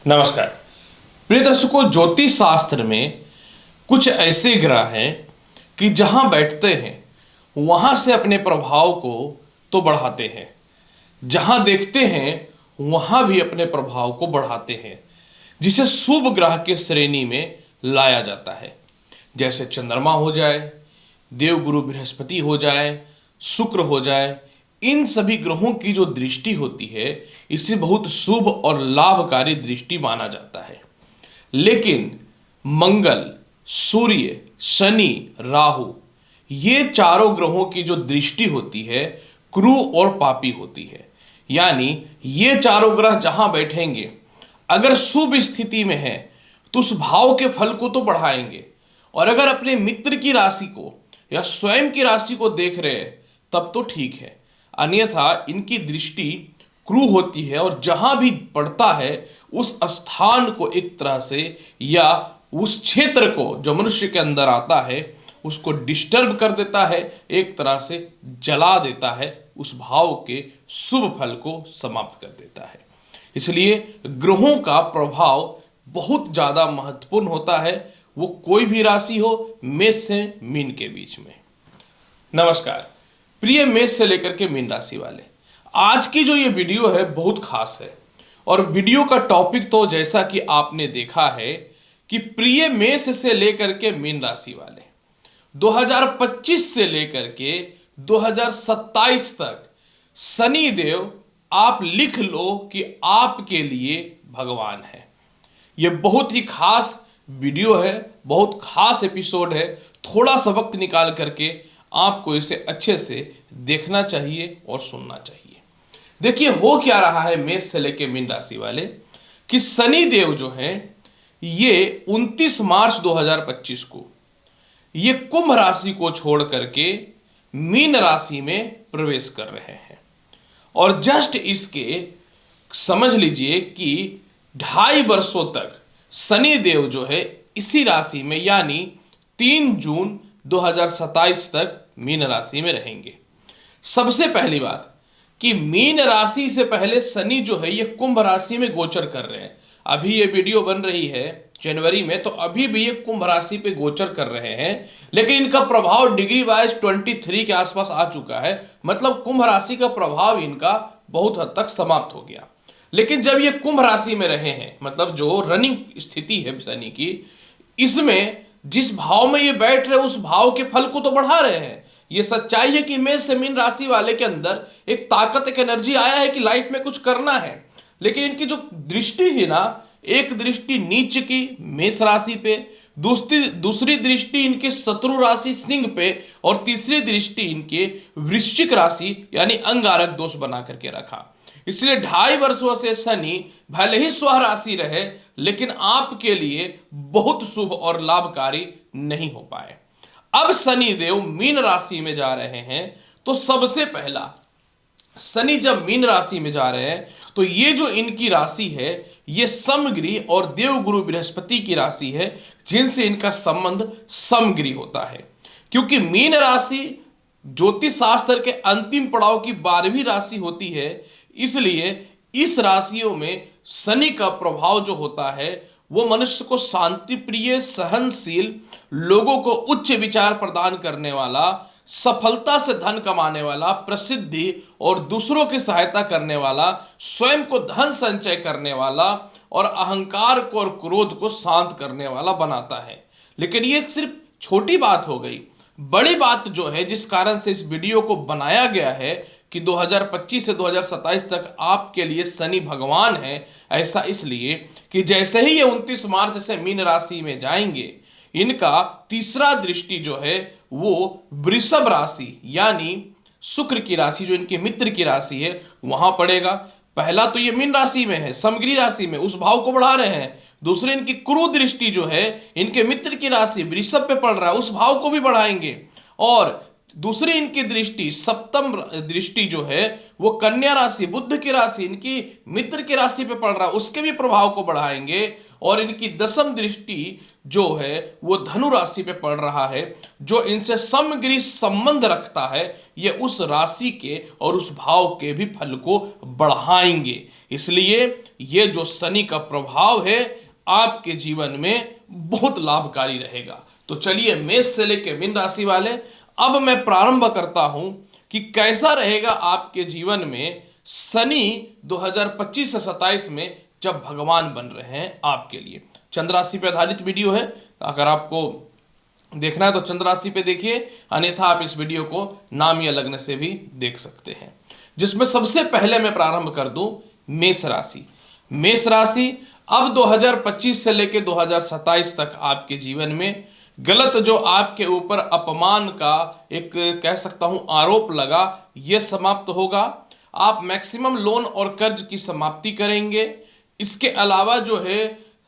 नमस्कार प्रिय दर्शकों, ज्योतिष शास्त्र में कुछ ऐसे ग्रह हैं कि जहां बैठते हैं वहां से अपने प्रभाव को तो बढ़ाते हैं, जहां देखते हैं वहां भी अपने प्रभाव को बढ़ाते हैं, जिसे शुभ ग्रह के श्रेणी में लाया जाता है। जैसे चंद्रमा हो जाए, देवगुरु बृहस्पति हो जाए, शुक्र हो जाए, इन सभी ग्रहों की जो दृष्टि होती है इसे बहुत शुभ और लाभकारी दृष्टि माना जाता है। लेकिन मंगल, सूर्य, शनि, राहु, ये चारों ग्रहों की जो दृष्टि होती है क्रूर और पापी होती है। यानी ये चारों ग्रह जहां बैठेंगे, अगर शुभ स्थिति में है तो उस भाव के फल को तो बढ़ाएंगे, और अगर अपने मित्र की राशि को या स्वयं की राशि को देख रहे हैं तब तो ठीक है, अन्यथा इनकी दृष्टि क्रूर होती है और जहां भी पड़ता है उस स्थान को एक तरह से या उस क्षेत्र को जो मनुष्य के अंदर आता है उसको डिस्टर्ब कर देता है, एक तरह से जला देता है, उस भाव के शुभ फल को समाप्त कर देता है। इसलिए ग्रहों का प्रभाव बहुत ज्यादा महत्वपूर्ण होता है, वो कोई भी राशि हो, मेष से मीन के बीच में। नमस्कार प्रिय मेष से लेकर के मीन राशि वाले, आज की जो ये वीडियो है बहुत खास है। और वीडियो का टॉपिक तो जैसा कि आपने देखा है कि प्रिय मेष से लेकर के मीन राशि वाले 2025 से लेकर के 2027 तक शनि देव, आप लिख लो कि आपके लिए भगवान है। ये बहुत ही खास वीडियो है, बहुत खास एपिसोड है। थोड़ा सा वक्त निकाल करके आपको इसे अच्छे से देखना चाहिए और सुनना चाहिए। देखिए हो क्या रहा है मेष से लेके मीन राशि वाले कि शनि देव जो हैं ये 29 मार्च 2025 को ये कुंभ राशि को छोड़ करके मीन राशि में प्रवेश कर रहे हैं। और जस्ट इसके समझ लीजिए कि 2.5 वर्षों तक शनि देव जो है इसी राशि में यानी 3 जून 2027 तक मीन राशि में रहेंगे। सबसे पहली बात कि मीन राशि से पहले शनि जो है ये कुंभ राशि में गोचर कर रहे हैं। अभी ये वीडियो बन रही है जनवरी में, तो अभी भी ये कुंभ राशि पे गोचर कर रहे हैं, लेकिन इनका प्रभाव डिग्री वाइज 23 के आसपास आ चुका है। मतलब कुंभ राशि का प्रभाव इनका बहुत हद तक समाप्त हो गया। लेकिन जब ये कुंभ राशि में रहे हैं, मतलब जो रनिंग स्थिति है शनि की, इसमें जिस भाव में ये बैठ रहे उस भाव के फल को तो बढ़ा रहे हैं। ये सच्चाई है कि मेष से मीन राशि वाले के अंदर एक ताकत, एक एनर्जी आया है कि लाइफ में कुछ करना है। लेकिन इनकी जो दृष्टि है ना, एक दृष्टि नीच की मेष राशि पे, दूसरी दृष्टि इनके शत्रु राशि सिंह पे, और तीसरी दृष्टि इनके वृश्चिक राशि यानी अंगारक दोष बना करके रखा। इसलिए 2.5 वर्षों से शनि भले ही स्व राशि रहे लेकिन आपके लिए बहुत शुभ और लाभकारी नहीं हो पाए। अब शनि देव मीन राशि में जा रहे हैं, तो सबसे पहला शनि जब मीन राशि में जा रहे हैं तो ये जो इनकी राशि है ये समगिरी और देवगुरु बृहस्पति की राशि है, जिनसे इनका संबंध समगिरी होता है। क्योंकि मीन राशि ज्योतिष शास्त्र के अंतिम पड़ाव की 12वीं राशि होती है, इसलिए इस राशियों में शनि का प्रभाव जो होता है वो मनुष्य को शांति प्रिय, सहनशील, लोगों को उच्च विचार प्रदान करने वाला, सफलता से धन कमाने वाला, प्रसिद्धि और दूसरों की सहायता करने वाला, स्वयं को धन संचय करने वाला और अहंकार को और क्रोध को शांत करने वाला बनाता है। लेकिन ये सिर्फ छोटी बात हो गई। बड़ी बात जो है जिस कारण से इस वीडियो को बनाया गया है कि 2025 से 2027 तक आपके लिए शनि भगवान है, ऐसा इसलिए कि जैसे ही ये 29 मार्च से मीन राशि में जाएंगे, इनका तीसरा दृष्टि जो है वो वृषभ राशि यानी शुक्र की राशि, जो इनके मित्र की राशि है, वहां पड़ेगा। पहला तो ये मीन राशि में है, समगिरी राशि में, उस भाव को बढ़ा रहे हैं। दूसरे इनकी क्रूर दृष्टि जो है इनके मित्र की राशि वृषभ पे पड़ रहा है, उस भाव को भी बढ़ाएंगे। और दूसरी इनकी दृष्टि, सप्तम दृष्टि जो है वो कन्या राशि, बुध की राशि, इनकी मित्र की राशि पे पड़ रहा है, उसके भी प्रभाव को बढ़ाएंगे। और इनकी दसम दृष्टि जो है वो धनु राशि पे पड़ रहा है, जो इनसे समग्री संबंध रखता है, ये उस राशि के और उस भाव के भी फल को बढ़ाएंगे। इसलिए ये जो शनि का प्रभाव है आपके जीवन में बहुत लाभकारी रहेगा। तो चलिए मेष से लेकर मीन राशि वाले, अब मैं प्रारंभ करता हूं कि कैसा रहेगा आपके जीवन में शनि 2025 से 27 में जब भगवान बन रहे हैं आपके लिए। चंद्र राशि पर आधारित वीडियो है, अगर आपको देखना है तो चंद्र राशि पे देखिए, अन्यथा आप इस वीडियो को नाम या लग्न से भी देख सकते हैं। जिसमें सबसे पहले मैं प्रारंभ कर दूं मेष राशि। मेष राशि अब 2025 से लेकर 2027 तक आपके जीवन में गलत जो आपके ऊपर अपमान का एक कह सकता हूं आरोप लगा, यह समाप्त होगा। आप मैक्सिमम लोन और कर्ज की समाप्ति करेंगे। इसके अलावा जो है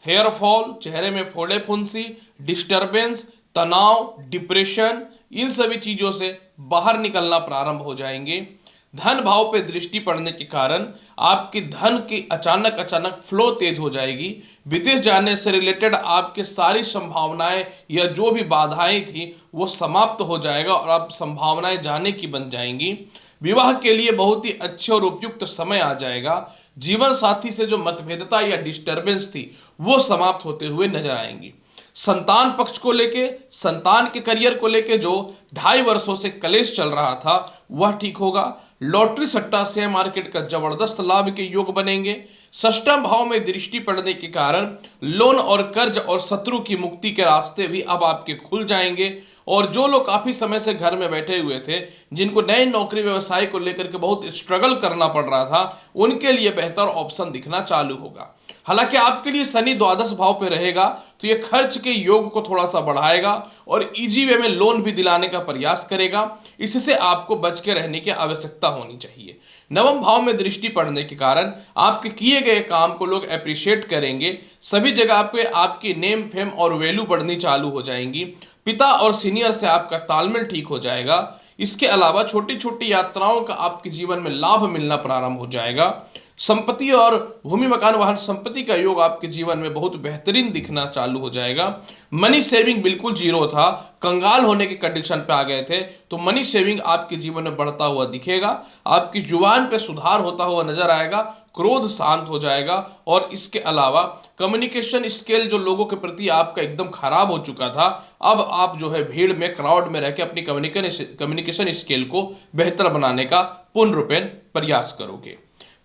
हेयर फॉल, चेहरे में फोड़े फुंसी, डिस्टरबेंस, तनाव, डिप्रेशन, इन सभी चीजों से बाहर निकलना प्रारंभ हो जाएंगे। धन भाव पे दृष्टि पड़ने के कारण आपके धन की अचानक फ्लो तेज हो जाएगी। विदेश जाने से रिलेटेड आपके सारी संभावनाएं या जो भी बाधाएं थी वो समाप्त हो जाएगा और आप संभावनाएं जाने की बन जाएंगी। विवाह के लिए बहुत ही अच्छे और उपयुक्त समय आ जाएगा। जीवन साथी से जो मतभेदता या डिस्टरबेंस थी वो समाप्त होते हुए नजर आएंगी। संतान पक्ष को लेके, संतान के करियर को लेके जो 2.5 वर्षों से कलेश चल रहा था वह ठीक होगा। लॉटरी सट्टा शेयर मार्केट का जबरदस्त लाभ के योग बनेंगे। षष्ठम भाव में दृष्टि पड़ने के कारण लोन और कर्ज और शत्रु की मुक्ति के रास्ते भी अब आपके खुल जाएंगे। और जो लोग काफी समय से घर में बैठे हुए थे, जिनको नए नौकरी व्यवसाय को लेकर के बहुत स्ट्रगल करना पड़ रहा था, उनके लिए बेहतर ऑप्शन दिखना चालू होगा। हालांकि आपके लिए शनि द्वादश भाव पे रहेगा तो ये खर्च के योग को थोड़ा सा बढ़ाएगा और इजी वे में लोन भी दिलाने का प्रयास करेगा। इससे आपको बच के रहने की आवश्यकता होनी चाहिए। नवम भाव में दृष्टि पड़ने के कारण आपके किए गए काम को लोग अप्रिशिएट करेंगे। सभी जगह पे आपकी नेम फेम और वैल्यू बढ़नी चालू हो जाएंगी। पिता और सीनियर से आपका तालमेल ठीक हो जाएगा। इसके अलावा छोटी छोटी यात्राओं का आपके जीवन में लाभ मिलना प्रारंभ हो जाएगा। संपत्ति और भूमि मकान वाहन संपत्ति का योग आपके जीवन में बहुत बेहतरीन दिखना चालू हो जाएगा। मनी सेविंग बिल्कुल जीरो था, कंगाल होने की कंडीशन पे आ गए थे, तो मनी सेविंग आपके जीवन में बढ़ता हुआ दिखेगा। आपकी जुबान पे सुधार होता हुआ नजर आएगा। क्रोध शांत हो जाएगा। और इसके अलावा कम्युनिकेशन स्किल जो लोगों के प्रति आपका एकदम खराब हो चुका था, अब आप जो है भीड़ में क्राउड में रह के अपनी कम्युनिकेशन स्किल को बेहतर बनाने का पूर्ण रूपेण प्रयास करोगे।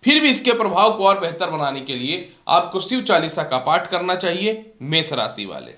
फिर भी इसके प्रभाव को और बेहतर बनाने के लिए आपको शिव चालीसा का पाठ करना चाहिए। मेष राशि वाले,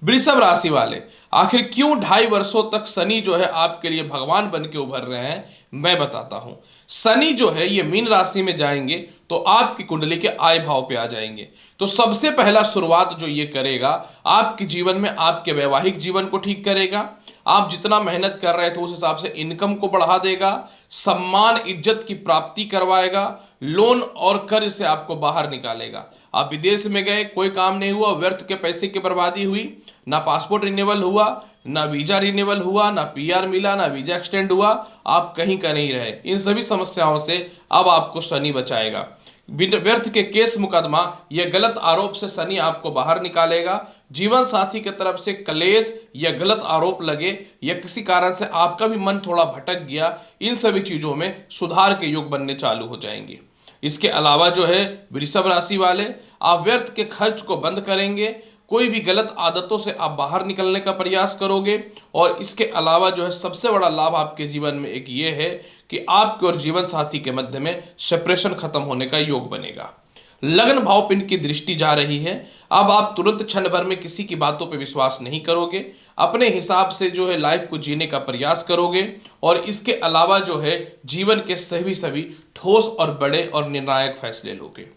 वृषभ राशि वाले, आखिर क्यों 2.5 वर्षों तक शनि जो है आपके लिए भगवान बन के उभर रहे हैं, मैं बताता हूं। शनि जो है ये मीन राशि में जाएंगे तो आपकी कुंडली के आय भाव पे आ जाएंगे। तो सबसे पहला शुरुआत जो ये करेगा आपके जीवन में आपके वैवाहिक जीवन को ठीक करेगा। आप जितना मेहनत कर रहे थे उस हिसाब से इनकम को बढ़ा देगा। सम्मान इज्जत की प्राप्ति करवाएगा। लोन और कर्ज से आपको बाहर निकालेगा। आप विदेश में गए, कोई काम नहीं हुआ, व्यर्थ के पैसे की बर्बादी हुई, ना पासपोर्ट रिन्यूअल हुआ, ना वीजा रिन्यूअल हुआ, ना पीआर मिला, ना वीजा एक्सटेंड हुआ, आप कहीं का नहीं रहे। इन सभी समस्याओं से अब आपको शनि बचाएगा। व्यर्थ के केस मुकदमा या गलत आरोप से शनि आपको बाहर निकालेगा। जीवन साथी की तरफ से कलेश या गलत आरोप लगे या किसी कारण से आपका भी मन थोड़ा भटक गया, इन सभी चीजों में सुधार के योग बनने चालू हो जाएंगे। इसके अलावा जो है वृषभ राशि वाले, आप व्यर्थ के खर्च को बंद करेंगे। कोई भी गलत आदतों से आप बाहर निकलने का प्रयास करोगे। और इसके अलावा जो है सबसे बड़ा लाभ आपके जीवन में एक ये है कि आपके और जीवन साथी के मध्य में सेपरेशन खत्म होने का योग बनेगा। लग्न भाव पिंड की दृष्टि जा रही है। अब आप तुरंत क्षण भर में किसी की बातों पर विश्वास नहीं करोगे। अपने हिसाब से जो है लाइफ को जीने का प्रयास करोगे। और इसके अलावा जो है जीवन के सभी ठोस और बड़े और निर्णायक फैसले लोगे।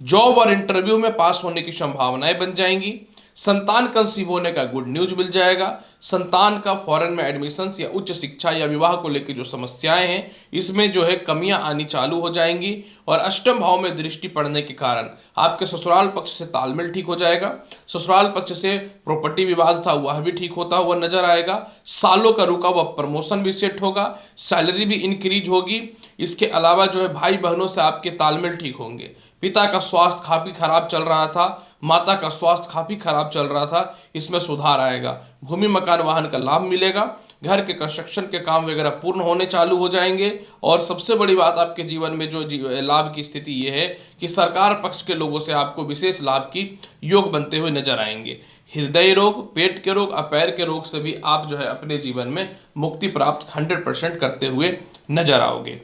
जॉब और इंटरव्यू में पास होने की संभावनाएं बन जाएंगी। संतान कंसीव होने का गुड न्यूज मिल जाएगा। संतान का फॉरेन में एडमिशन या उच्च शिक्षा या विवाह को लेकर जो समस्याएं हैं इसमें जो है कमियां आनी चालू हो जाएंगी। और अष्टम भाव में दृष्टि पड़ने के कारण आपके ससुराल पक्ष से तालमेल ठीक हो जाएगा। ससुराल पक्ष से प्रॉपर्टी विवाद था वह भी ठीक होता हुआ नजर आएगा। सालों का रुका हुआ प्रमोशन भी सेट होगा। सैलरी भी इंक्रीज होगी। इसके अलावा जो है भाई बहनों से आपके तालमेल ठीक होंगे। पिता का स्वास्थ्य काफी खराब चल रहा था, माता का स्वास्थ्य काफी खराब चल रहा था, इसमें सुधार आएगा। भूमि मकान वाहन का लाभ मिलेगा। घर के कंस्ट्रक्शन के काम वगैरह पूर्ण होने चालू हो जाएंगे। और सबसे बड़ी बात आपके जीवन में जो लाभ की स्थिति ये है कि सरकार पक्ष के लोगों से आपको विशेष लाभ की योग बनते हुए नजर आएंगे। हृदय रोग, पेट के रोग, पैर के रोग से भी आप जो है अपने जीवन में मुक्ति प्राप्त 100% करते हुए नजर आओगे।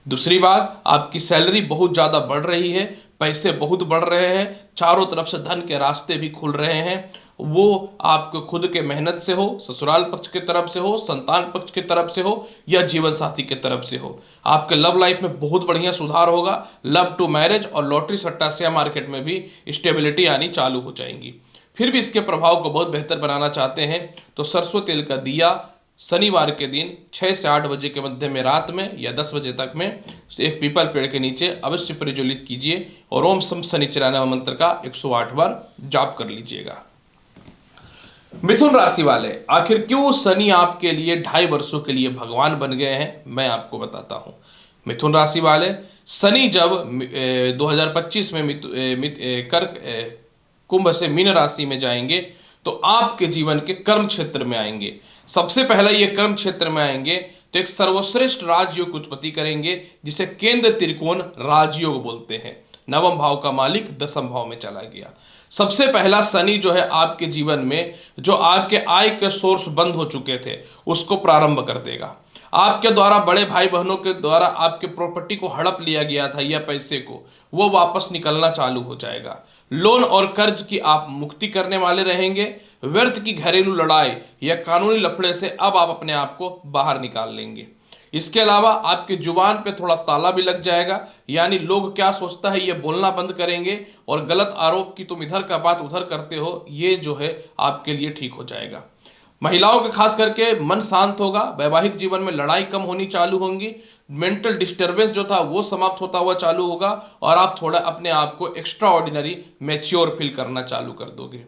दूसरी बात, आपकी सैलरी बहुत ज़्यादा बढ़ रही है, पैसे बहुत बढ़ रहे हैं, चारों तरफ से धन के रास्ते भी खुल रहे हैं। वो आपके खुद के मेहनत से हो, ससुराल पक्ष की तरफ से हो, संतान पक्ष की तरफ से हो या जीवन साथी की तरफ से हो। आपके लव लाइफ में बहुत बढ़िया सुधार होगा। लव टू मैरिज और लॉटरी सट्टा शेयर मार्केट में भी स्टेबिलिटी आनी चालू हो जाएंगी। फिर भी इसके प्रभाव को बहुत बेहतर बनाना चाहते हैं तो सरसों तेल का दिया शनिवार के दिन 6 से 8 बजे के मध्य में रात में या 10 बजे तक में एक पीपल पेड़ के नीचे अवश्य प्रज्वलित कीजिए और ओम सम शनिचराय नमः मंत्र का 108 बार जाप कर लीजिएगा। मिथुन राशि वाले, आखिर क्यों शनि आपके लिए 2.5 वर्षों के लिए भगवान बन गए हैं, मैं आपको बताता हूं। मिथुन राशि वाले, शनि जब 2025 में कुंभ से मीन राशि में जाएंगे तो आपके जीवन के कर्म क्षेत्र में आएंगे। सबसे पहला ये कर्म क्षेत्र में आएंगे तो एक सर्वश्रेष्ठ राजयोग की उत्पत्ति करेंगे जिसे केंद्र त्रिकोण राजयोग बोलते हैं। नवम भाव का मालिक 10वें भाव में चला गया। सबसे पहला शनि जो है आपके जीवन में जो आपके आय के सोर्स बंद हो चुके थे उसको प्रारंभ कर देगा। आपके द्वारा बड़े भाई बहनों के द्वारा आपके प्रॉपर्टी को हड़प लिया गया था या पैसे को, वो वापस निकलना चालू हो जाएगा। लोन और कर्ज की आप मुक्ति करने वाले रहेंगे। व्यर्थ की घरेलू लड़ाई या कानूनी लफड़े से अब आप अपने आप को बाहर निकाल लेंगे। इसके अलावा आपकी जुबान पे थोड़ा ताला भी लग जाएगा, यानी लोग क्या सोचता है ये बोलना बंद करेंगे और गलत आरोप की तुम इधर का बात उधर करते हो, ये जो है आपके लिए ठीक हो जाएगा। महिलाओं के खास करके मन शांत होगा। वैवाहिक जीवन में लड़ाई कम होनी चालू होंगी। मेंटल डिस्टर्बेंस जो था वो समाप्त होता हुआ चालू होगा और आप थोड़ा अपने आप को एक्स्ट्रा ऑर्डिनरी मैच्योर फील करना चालू कर दोगे।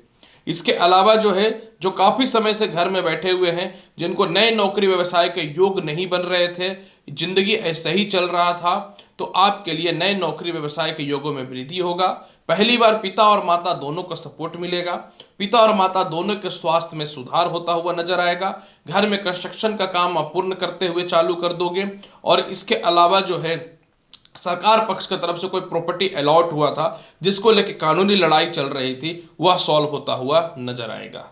इसके अलावा जो है जो काफ़ी समय से घर में बैठे हुए हैं, जिनको नए नौकरी व्यवसाय के योग नहीं बन रहे थे, जिंदगी ऐसा ही चल रहा था, तो आपके लिए नए नौकरी व्यवसाय के योगों में वृद्धि होगा। पहली बार पिता और माता दोनों का सपोर्ट मिलेगा। पिता और माता दोनों के स्वास्थ्य में सुधार होता हुआ नजर आएगा। घर में कंस्ट्रक्शन का काम आप पूर्ण करते हुए चालू कर दोगे। और इसके अलावा जो है सरकार पक्ष की तरफ से कोई प्रॉपर्टी अलॉट हुआ था जिसको लेकर कानूनी लड़ाई चल रही थी, वह सॉल्व होता हुआ नजर आएगा।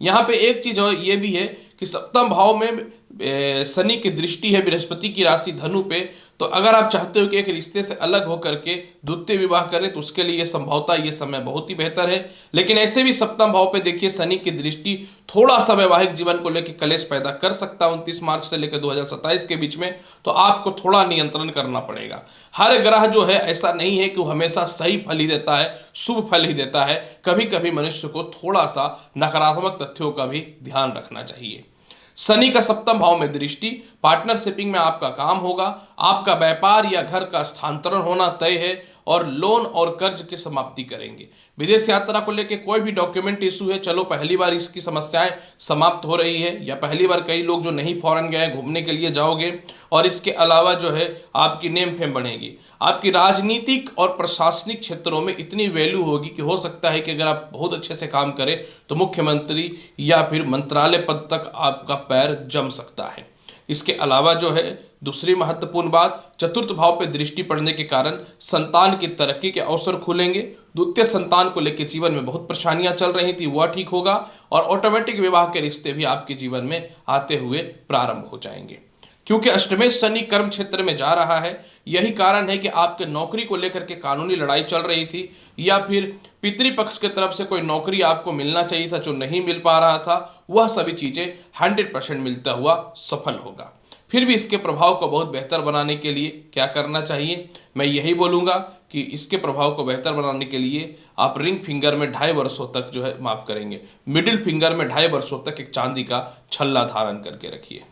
यहाँ पे एक चीज ये भी है कि 7वें भाव में शनि की दृष्टि है बृहस्पति की राशि धनु पे, तो अगर आप चाहते हो कि एक रिश्ते से अलग होकर के द्वितीय विवाह करें तो उसके लिए संभवतः ये समय बहुत ही बेहतर है। लेकिन ऐसे भी 7वें भाव पे देखिए शनि की दृष्टि थोड़ा सा वैवाहिक जीवन को लेकर कलेश पैदा कर सकता है 29 मार्च से लेकर 2027 के बीच में, तो आपको थोड़ा नियंत्रण करना पड़ेगा। हर ग्रह जो है ऐसा नहीं है कि वो हमेशा सही फल ही देता है, शुभ फल ही देता है। कभी कभी मनुष्य को थोड़ा सा नकारात्मक तथ्यों का भी ध्यान रखना चाहिए। शनि का 7वें भाव में दृष्टि, पार्टनरशिपिंग में आपका काम होगा। आपका व्यापार या घर का स्थानांतरण होना तय है और लोन और कर्ज की समाप्ति करेंगे। विदेश यात्रा को लेकर कोई भी डॉक्यूमेंट इशू है, चलो पहली बार इसकी समस्याएं समाप्त हो रही है, या पहली बार कई लोग जो नहीं फॉरेन गए घूमने के लिए जाओगे। और इसके अलावा जो है आपकी नेम फेम बढ़ेगी। आपकी राजनीतिक और प्रशासनिक क्षेत्रों में इतनी वैल्यू होगी कि हो सकता है कि अगर आप बहुत अच्छे से काम करें तो मुख्यमंत्री या फिर मंत्रालय पद तक आपका पैर जम सकता है। इसके अलावा जो है दूसरी महत्वपूर्ण बात, 4th भाव पे दृष्टि पड़ने के कारण संतान की तरक्की के अवसर खुलेंगे। द्वितीय संतान को लेकर जीवन में बहुत परेशानियां चल रही थी, वह ठीक होगा और ऑटोमेटिक विवाह के रिश्ते भी आपके जीवन में आते हुए प्रारंभ हो जाएंगे। क्योंकि अष्टमेश शनि कर्म क्षेत्र में जा रहा है, यही कारण है कि आपके नौकरी को लेकर के कानूनी लड़ाई चल रही थी या फिर पितृपक्ष की तरफ से कोई नौकरी आपको मिलना चाहिए था जो नहीं मिल पा रहा था, वह सभी चीजें 100% मिलता हुआ सफल होगा। फिर भी इसके प्रभाव को बहुत बेहतर बनाने के लिए क्या करना चाहिए, मैं यही बोलूँगा कि इसके प्रभाव को बेहतर बनाने के लिए आप रिंग फिंगर में 2.5 वर्षों तक जो है माफ करेंगे मिडिल फिंगर में 2.5 वर्षों तक एक चांदी का छल्ला धारण करके रखिए।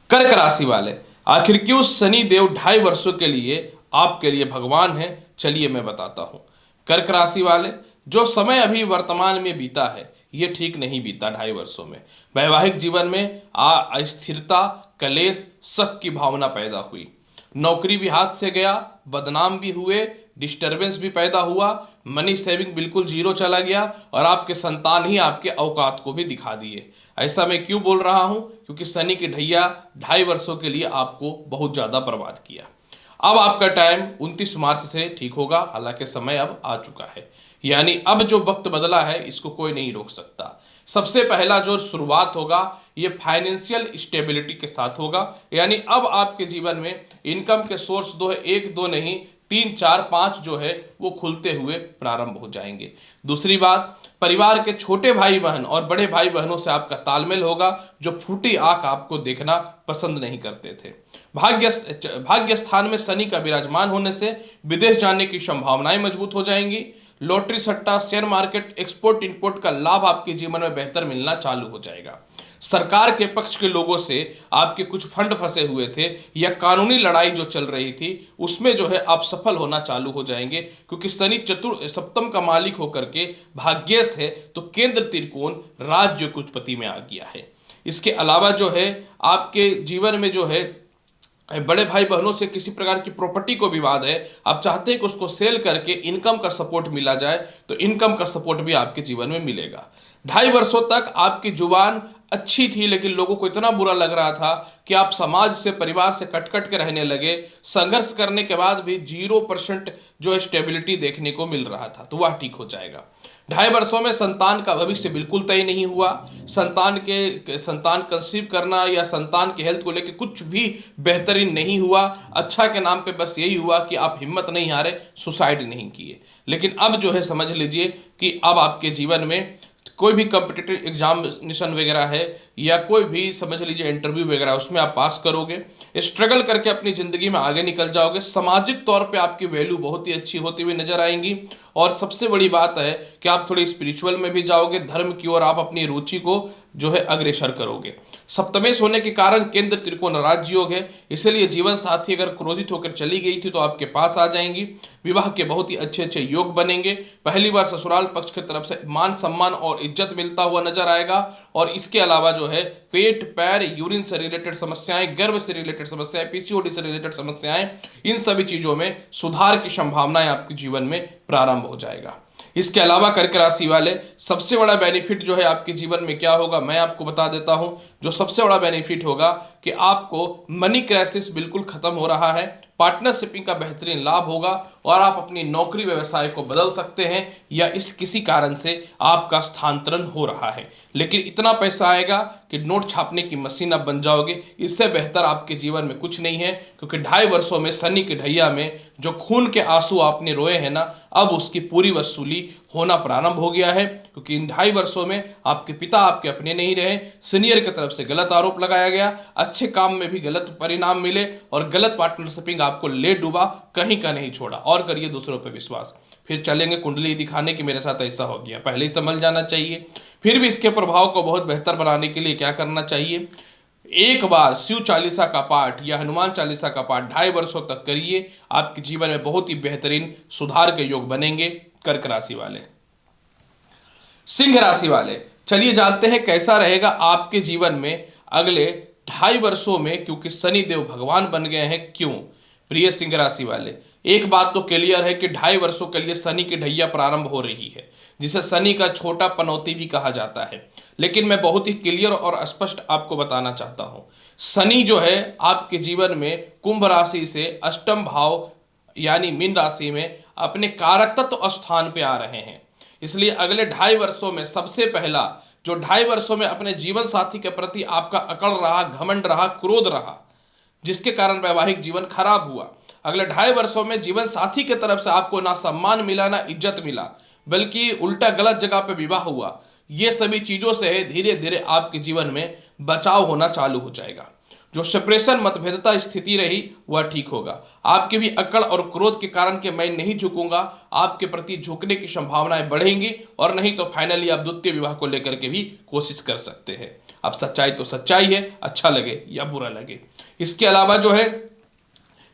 कर्क राशि वाले, आखिर क्यों शनि देव 2.5 वर्षों के लिए आपके लिए भगवान है, चलिए मैं बताता हूं। कर्क राशि वाले, जो समय अभी वर्तमान में बीता है ये ठीक नहीं बीता 2.5 वर्षों में। वैवाहिक जीवन में अस्थिरता, कलेश, शक की भावना पैदा हुई। नौकरी भी हाथ से गया, बदनाम भी हुए, डिस्टरबेंस भी पैदा हुआ, मनी सेविंग बिल्कुल जीरो चला गया और आपके संतान ही आपके औकात को भी दिखा दिए। ऐसा मैं क्यों बोल रहा हूं? क्योंकि शनि की ढैया 2.5 वर्षों के लिए आपको बहुत ज़्यादा बर्बाद किया। अब आपका टाइम 29 मार्च से ठीक होगा, हालांकि समय अब आ चुका है, यानी अब जो वक्त बदला है इसको कोई नहीं रोक सकता। सबसे पहला जो शुरुआत होगा ये फाइनेंशियल स्टेबिलिटी के साथ होगा, यानी अब आपके जीवन में इनकम के सोर्स दो है, एक दो नहीं 3 4 5 जो है वो खुलते हुए प्रारंभ हो जाएंगे। दूसरी बात, परिवार के छोटे भाई बहन और बड़े भाई बहनों से आपका तालमेल होगा, जो फूटी आंख आपको देखना पसंद नहीं करते थे। भाग्य स्थान में शनि का विराजमान होने से विदेश जाने की संभावनाएं मजबूत हो जाएंगी। लॉटरी, सट्टा, शेयर मार्केट, एक्सपोर्ट इंपोर्ट का लाभ आपके जीवन में बेहतर मिलना चालू हो जाएगा। सरकार के पक्ष के लोगों से आपके कुछ फंड फंसे हुए थे या कानूनी लड़ाई जो चल रही थी उसमें जो है आप सफल होना चालू हो जाएंगे, क्योंकि शनि सप्तम का मालिक होकर के भाग्यश है, तो केंद्र त्रिकोण राज्य की उत्पत्ति में आ गया है। इसके अलावा जो है आपके जीवन में जो है बड़े भाई बहनों से किसी प्रकार की प्रॉपर्टी को विवाद है, आप चाहते हैं कि उसको सेल करके इनकम का सपोर्ट मिला जाए, तो इनकम का सपोर्ट भी आपके जीवन में मिलेगा। 2.5 वर्षों तक आपकी जुबान अच्छी थी, लेकिन लोगों को इतना बुरा लग रहा था कि आप समाज से, परिवार से कट कट के रहने लगे। संघर्ष करने के बाद भी 0% जो है स्टेबिलिटी देखने को मिल रहा था, तो वह ठीक हो जाएगा। 2.5 वर्षों में संतान का भविष्य बिल्कुल तय नहीं हुआ। संतान कंसीव करना या संतान के हेल्थ को लेकर कुछ भी बेहतरीन नहीं हुआ। अच्छा के नाम पे बस यही हुआ कि आप हिम्मत नहीं हारे, सुसाइड नहीं किए। लेकिन अब जो है समझ लीजिए कि अब आपके जीवन में कोई भी कॉम्पिटिटिव एग्जामिनेशन वगैरह है या कोई भी समझ लीजिए इंटरव्यू वगैरह, उसमें आप पास करोगे, स्ट्रगल करके अपनी ज़िंदगी में आगे निकल जाओगे। सामाजिक तौर पे आपकी वैल्यू बहुत ही अच्छी होती हुई नजर आएंगी। और सबसे बड़ी बात है कि आप थोड़ी स्पिरिचुअल में भी जाओगे, धर्म की ओर आप अपनी रुचि को जो है अग्रसर करोगे। सप्तमेश होने के कारण केंद्र त्रिकोण राज्य योग है, इसलिए जीवन साथी अगर क्रोधित होकर चली गई थी तो आपके पास आ जाएंगी। विवाह के बहुत ही अच्छे अच्छे योग बनेंगे। पहली बार ससुराल पक्ष की तरफ से मान सम्मान और इज्जत मिलता हुआ नजर आएगा। और इसके अलावा जो है पेट, पैर, यूरिन से रिलेटेड समस्याएं, गर्भ से रिलेटेड समस्याएं, पीसीओडी से रिलेटेड समस्याएं, इन सभी चीजों में सुधार की संभावनाएं आपके जीवन में प्रारंभ हो जाएगा। इसके अलावा कर्क राशि वाले, सबसे बड़ा बेनिफिट जो है आपके जीवन में क्या होगा मैं आपको बता देता हूं। जो सबसे बड़ा बेनिफिट होगा कि आपको मनी क्राइसिस बिल्कुल खत्म हो रहा है, पार्टनरशिपिंग का बेहतरीन लाभ होगा और आप अपनी नौकरी व्यवसाय को बदल सकते हैं या इस किसी कारण से आपका स्थानांतरण हो रहा है। लेकिन इतना पैसा आएगा कि नोट छापने की मशीन आप बन जाओगे। इससे बेहतर आपके जीवन में कुछ नहीं है, क्योंकि 2.5 वर्षों में शनि की ढैया में जो खून के आंसू आपने रोए हैं ना, अब उसकी पूरी वसूली होना प्रारंभ हो गया है। क्योंकि इन 2.5 वर्षों में आपके पिता आपके अपने नहीं रहे, सीनियर की तरफ से गलत आरोप लगाया गया, अच्छे काम में भी गलत परिणाम मिले और गलत पार्टनरशिपिंग आपको ले डूबा, कहीं का नहीं छोड़ा। और करिए दूसरों पर विश्वास, फिर चलेंगे कुंडली दिखाने कि मेरे साथ ऐसा हो गया, पहले ही समझ जाना चाहिए। फिर भी इसके प्रभाव को बहुत बेहतर बनाने के लिए क्या करना चाहिए, एक बार शिव चालीसा का पाठ या हनुमान चालीसा का पाठ 2.5 वर्षों तक करिए, आपके जीवन में बहुत ही बेहतरीन सुधार के योग बनेंगे। कर्क राशि वाले, सिंह राशि वाले, चलिए जानते हैं कैसा रहेगा आपके जीवन में अगले 2.5 वर्षों में, क्योंकि शनि देव भगवान बन गए हैं। क्यों? प्रिय सिंह राशि वाले, एक बात तो क्लियर है कि 2.5 वर्षों के लिए शनि की ढैया प्रारंभ हो रही है, जिसे शनि का छोटा पनौती भी कहा जाता है। लेकिन मैं बहुत ही क्लियर और स्पष्ट आपको बताना चाहता हूं, शनि जो है आपके जीवन में कुंभ राशि से अष्टम भाव यानी मीन राशि में अपने कारक तत्व स्थान पे आ रहे हैं। इसलिए अगले 2.5 वर्षों में सबसे पहला जो 2.5 वर्षों में अपने जीवन साथी के प्रति आपका अकड़ रहा, घमंड रहा, क्रोध रहा, जिसके कारण वैवाहिक जीवन खराब हुआ, अगले 2.5 वर्षों में जीवन साथी की तरफ से आपको ना सम्मान मिला ना इज्जत मिला, बल्कि उल्टा गलत जगह पे विवाह हुआ, ये सभी चीजों से धीरे धीरे आपके जीवन में बचाव होना चालू हो जाएगा। जो सेपरेशन मतभेदता स्थिति रही वह ठीक होगा। आपके भी अकड़ और क्रोध के कारण कि मैं नहीं झुकूंगा, आपके प्रति झुकने की संभावनाएं बढ़ेंगी, और नहीं तो फाइनली आप द्वितीय विवाह को लेकर के भी कोशिश कर सकते हैं। अब सच्चाई तो सच्चाई है, अच्छा लगे या बुरा लगे। इसके अलावा जो है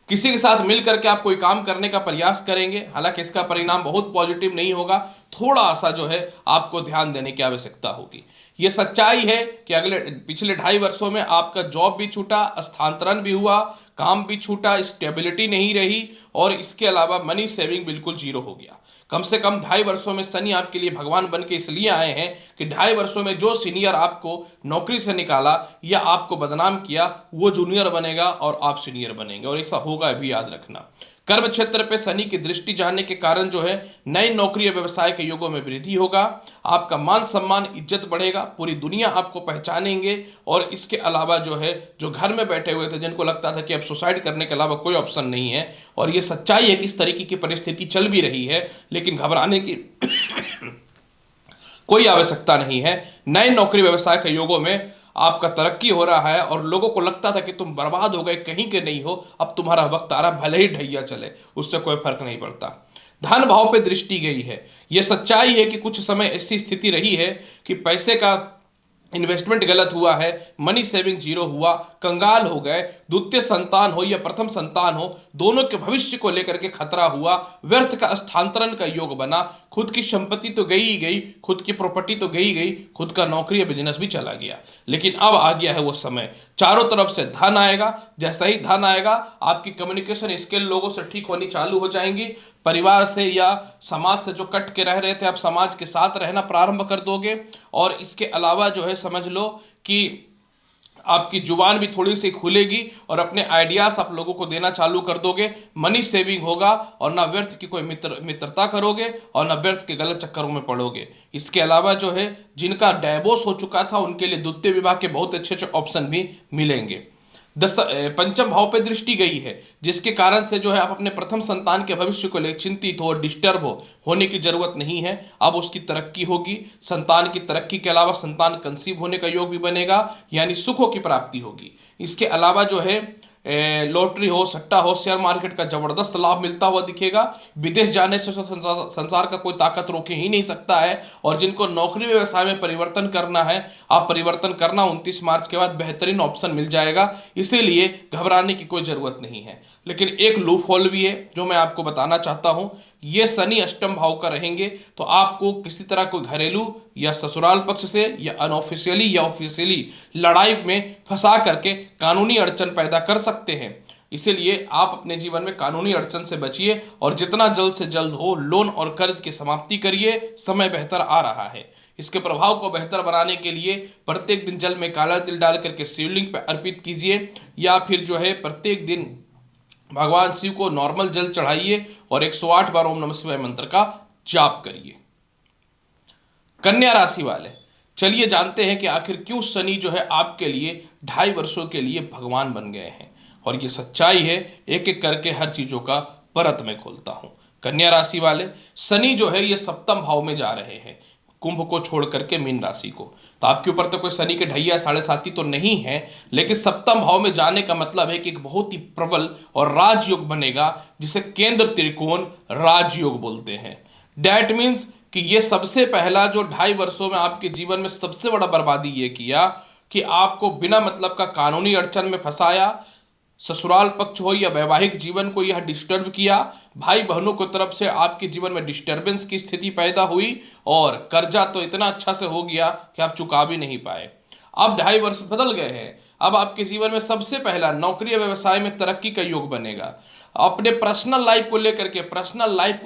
किसी के साथ मिल करके आप कोई काम करने का प्रयास करेंगे, हालांकि इसका परिणाम बहुत पॉजिटिव नहीं होगा, थोड़ा सा जो है आपको ध्यान देने की आवश्यकता होगी। ये सच्चाई है कि पिछले 2.5 वर्षों में आपका जॉब भी छूटा, स्थानांतरण भी हुआ, काम भी छूटा, स्टेबिलिटी नहीं रही, और इसके अलावा मनी सेविंग बिल्कुल जीरो हो गया। कम से कम 2.5 वर्षों में शनि आपके लिए भगवान बन के इसलिए आए हैं कि 2.5 वर्षों में जो सीनियर आपको नौकरी से निकाला या आपको बदनाम किया, वो जूनियर बनेगा और आप सीनियर बनेंगे, और ऐसा होगा भी, याद रखना। कर्म क्षेत्र पे शनि की दृष्टि जाने के कारण जो है नई नौकरी या व्यवसाय के योगों में वृद्धि होगा। आपका मान सम्मान इज्जत बढ़ेगा, पूरी दुनिया आपको पहचानेंगे। और इसके अलावा जो है, जो घर में बैठे हुए थे, जिनको लगता था कि अब सुसाइड करने के अलावा कोई ऑप्शन नहीं है, और ये सच्चाई है कि इस तरीके की परिस्थिति चल भी रही है, लेकिन घबराने की कोई आवश्यकता नहीं है। नए नौकरी व्यवसाय के योगों में आपका तरक्की हो रहा है, और लोगों को लगता था कि तुम बर्बाद हो गए, कहीं के नहीं हो, अब तुम्हारा वक्त आ रहा, भले ही ढैया चले, उससे कोई फर्क नहीं पड़ता। धन भाव पे दृष्टि गई है। यह सच्चाई है कि कुछ समय ऐसी स्थिति रही है कि पैसे का इन्वेस्टमेंट गलत हुआ है, मनी सेविंग जीरो हुआ, कंगाल हो गए, द्वितीय संतान हो या प्रथम संतान हो, दोनों के भविष्य को लेकर के खतरा हुआ, व्यर्थ का स्थानांतरण का योग बना, खुद की संपत्ति तो गई ही गई, खुद की प्रॉपर्टी तो गई गई, खुद का नौकरी या बिजनेस भी चला गया। लेकिन अब आ गया है वो समय, चारों तरफ से धन आएगा। जैसा ही धन आएगा, आपकी कम्युनिकेशन स्किल लोगों से ठीक होनी चालू हो जाएंगी। परिवार से या समाज से जो कट के रह रहे थे, आप समाज के साथ रहना प्रारंभ कर दोगे। और इसके अलावा जो है, समझ लो कि आपकी जुबान भी थोड़ी सी खुलेगी और अपने आइडियाज आप लोगों को देना चालू कर दोगे। मनी सेविंग होगा, और ना व्यर्थ की कोई मित्रता करोगे, और ना व्यर्थ के गलत चक्करों में पड़ोगे। इसके अलावा जो है, जिनका डाइवोर्स हो चुका था, उनके लिए द्वितीय विवाह के बहुत अच्छे अच्छे ऑप्शन भी मिलेंगे। पंचम भाव पे दृष्टि गई है, जिसके कारण से जो है आप अपने प्रथम संतान के भविष्य को लेकर चिंतित हो, डिस्टर्ब होने की जरूरत नहीं है। अब उसकी तरक्की होगी। संतान की तरक्की के अलावा संतान कंसीव होने का योग भी बनेगा, यानी सुखों की प्राप्ति होगी। इसके अलावा जो है, लॉटरी हो, सट्टा हो, शेयर मार्केट का जबरदस्त लाभ मिलता हुआ दिखेगा। विदेश जाने से संसार का कोई ताकत रोके ही नहीं सकता है। और जिनको नौकरी व्यवसाय में परिवर्तन करना है, आप परिवर्तन करना, 29 मार्च के बाद बेहतरीन ऑप्शन मिल जाएगा, इसीलिए घबराने की कोई जरूरत नहीं है। लेकिन एक लूप होल भी है जो मैं आपको बताना चाहता हूं। ये शनि अष्टम भाव का रहेंगे, तो आपको किसी तरह कोई घरेलू या ससुराल पक्ष से या अनऑफिशियली या ऑफिशियली लड़ाई में फंसा करके कानूनी अड़चन पैदा कर सकते हैं। इसीलिए आप अपने जीवन में कानूनी अड़चन से बचिए, और जितना जल्द से जल्द हो लोन और कर्ज की समाप्ति करिए। समय बेहतर आ रहा है। इसके प्रभाव को बेहतर बनाने के लिए प्रत्येक दिन जल में काला तिल डाल करके शिवलिंग पर अर्पित कीजिए, या फिर जो है प्रत्येक दिन भगवान शिव को नॉर्मल जल चढ़ाइए और 108 बार ओम नमः शिवाय मंत्र का जाप करिए। कन्या राशि वाले, चलिए जानते हैं कि आखिर क्यों शनि जो है आपके लिए 2.5 वर्षों के लिए भगवान बन गए हैं। और ये सच्चाई है, एक एक करके हर चीजों का परत में खोलता हूं। कन्या राशि वाले, शनि जो है ये सप्तम भाव में जा रहे हैं, कुंभ को छोड़ करके मीन राशि को। तो आपके ऊपर तो कोई शनि के ढैया 7.5 तो नहीं है, लेकिन सप्तम भाव में जाने का मतलब है कि एक बहुत ही प्रबल और राजयोग बनेगा, जिसे केंद्र त्रिकोण राजयोग बोलते हैं। डैट मीन्स कि ये सबसे पहला जो 2.5 वर्षों में आपके जीवन में सबसे बड़ा बर्बादी ये किया कि आपको बिना मतलब का कानूनी अड़चन में फंसाया, ससुराल पक्ष हो या वैवाहिक जीवन को यह डिस्टर्ब किया, भाई बहनों की तरफ से आपके जीवन में डिस्टर्बेंस की स्थिति पैदा हुई, और कर्जा तो इतना अच्छा से हो गया कि आप चुका भी नहीं पाए। अब 2.5 वर्ष बदल गए हैं। अब आपके जीवन में सबसे पहला नौकरी या व्यवसाय में तरक्की का योग बनेगा। अपने पर्सनल लाइफ को लेकर के प्रोफेशनल लाइफ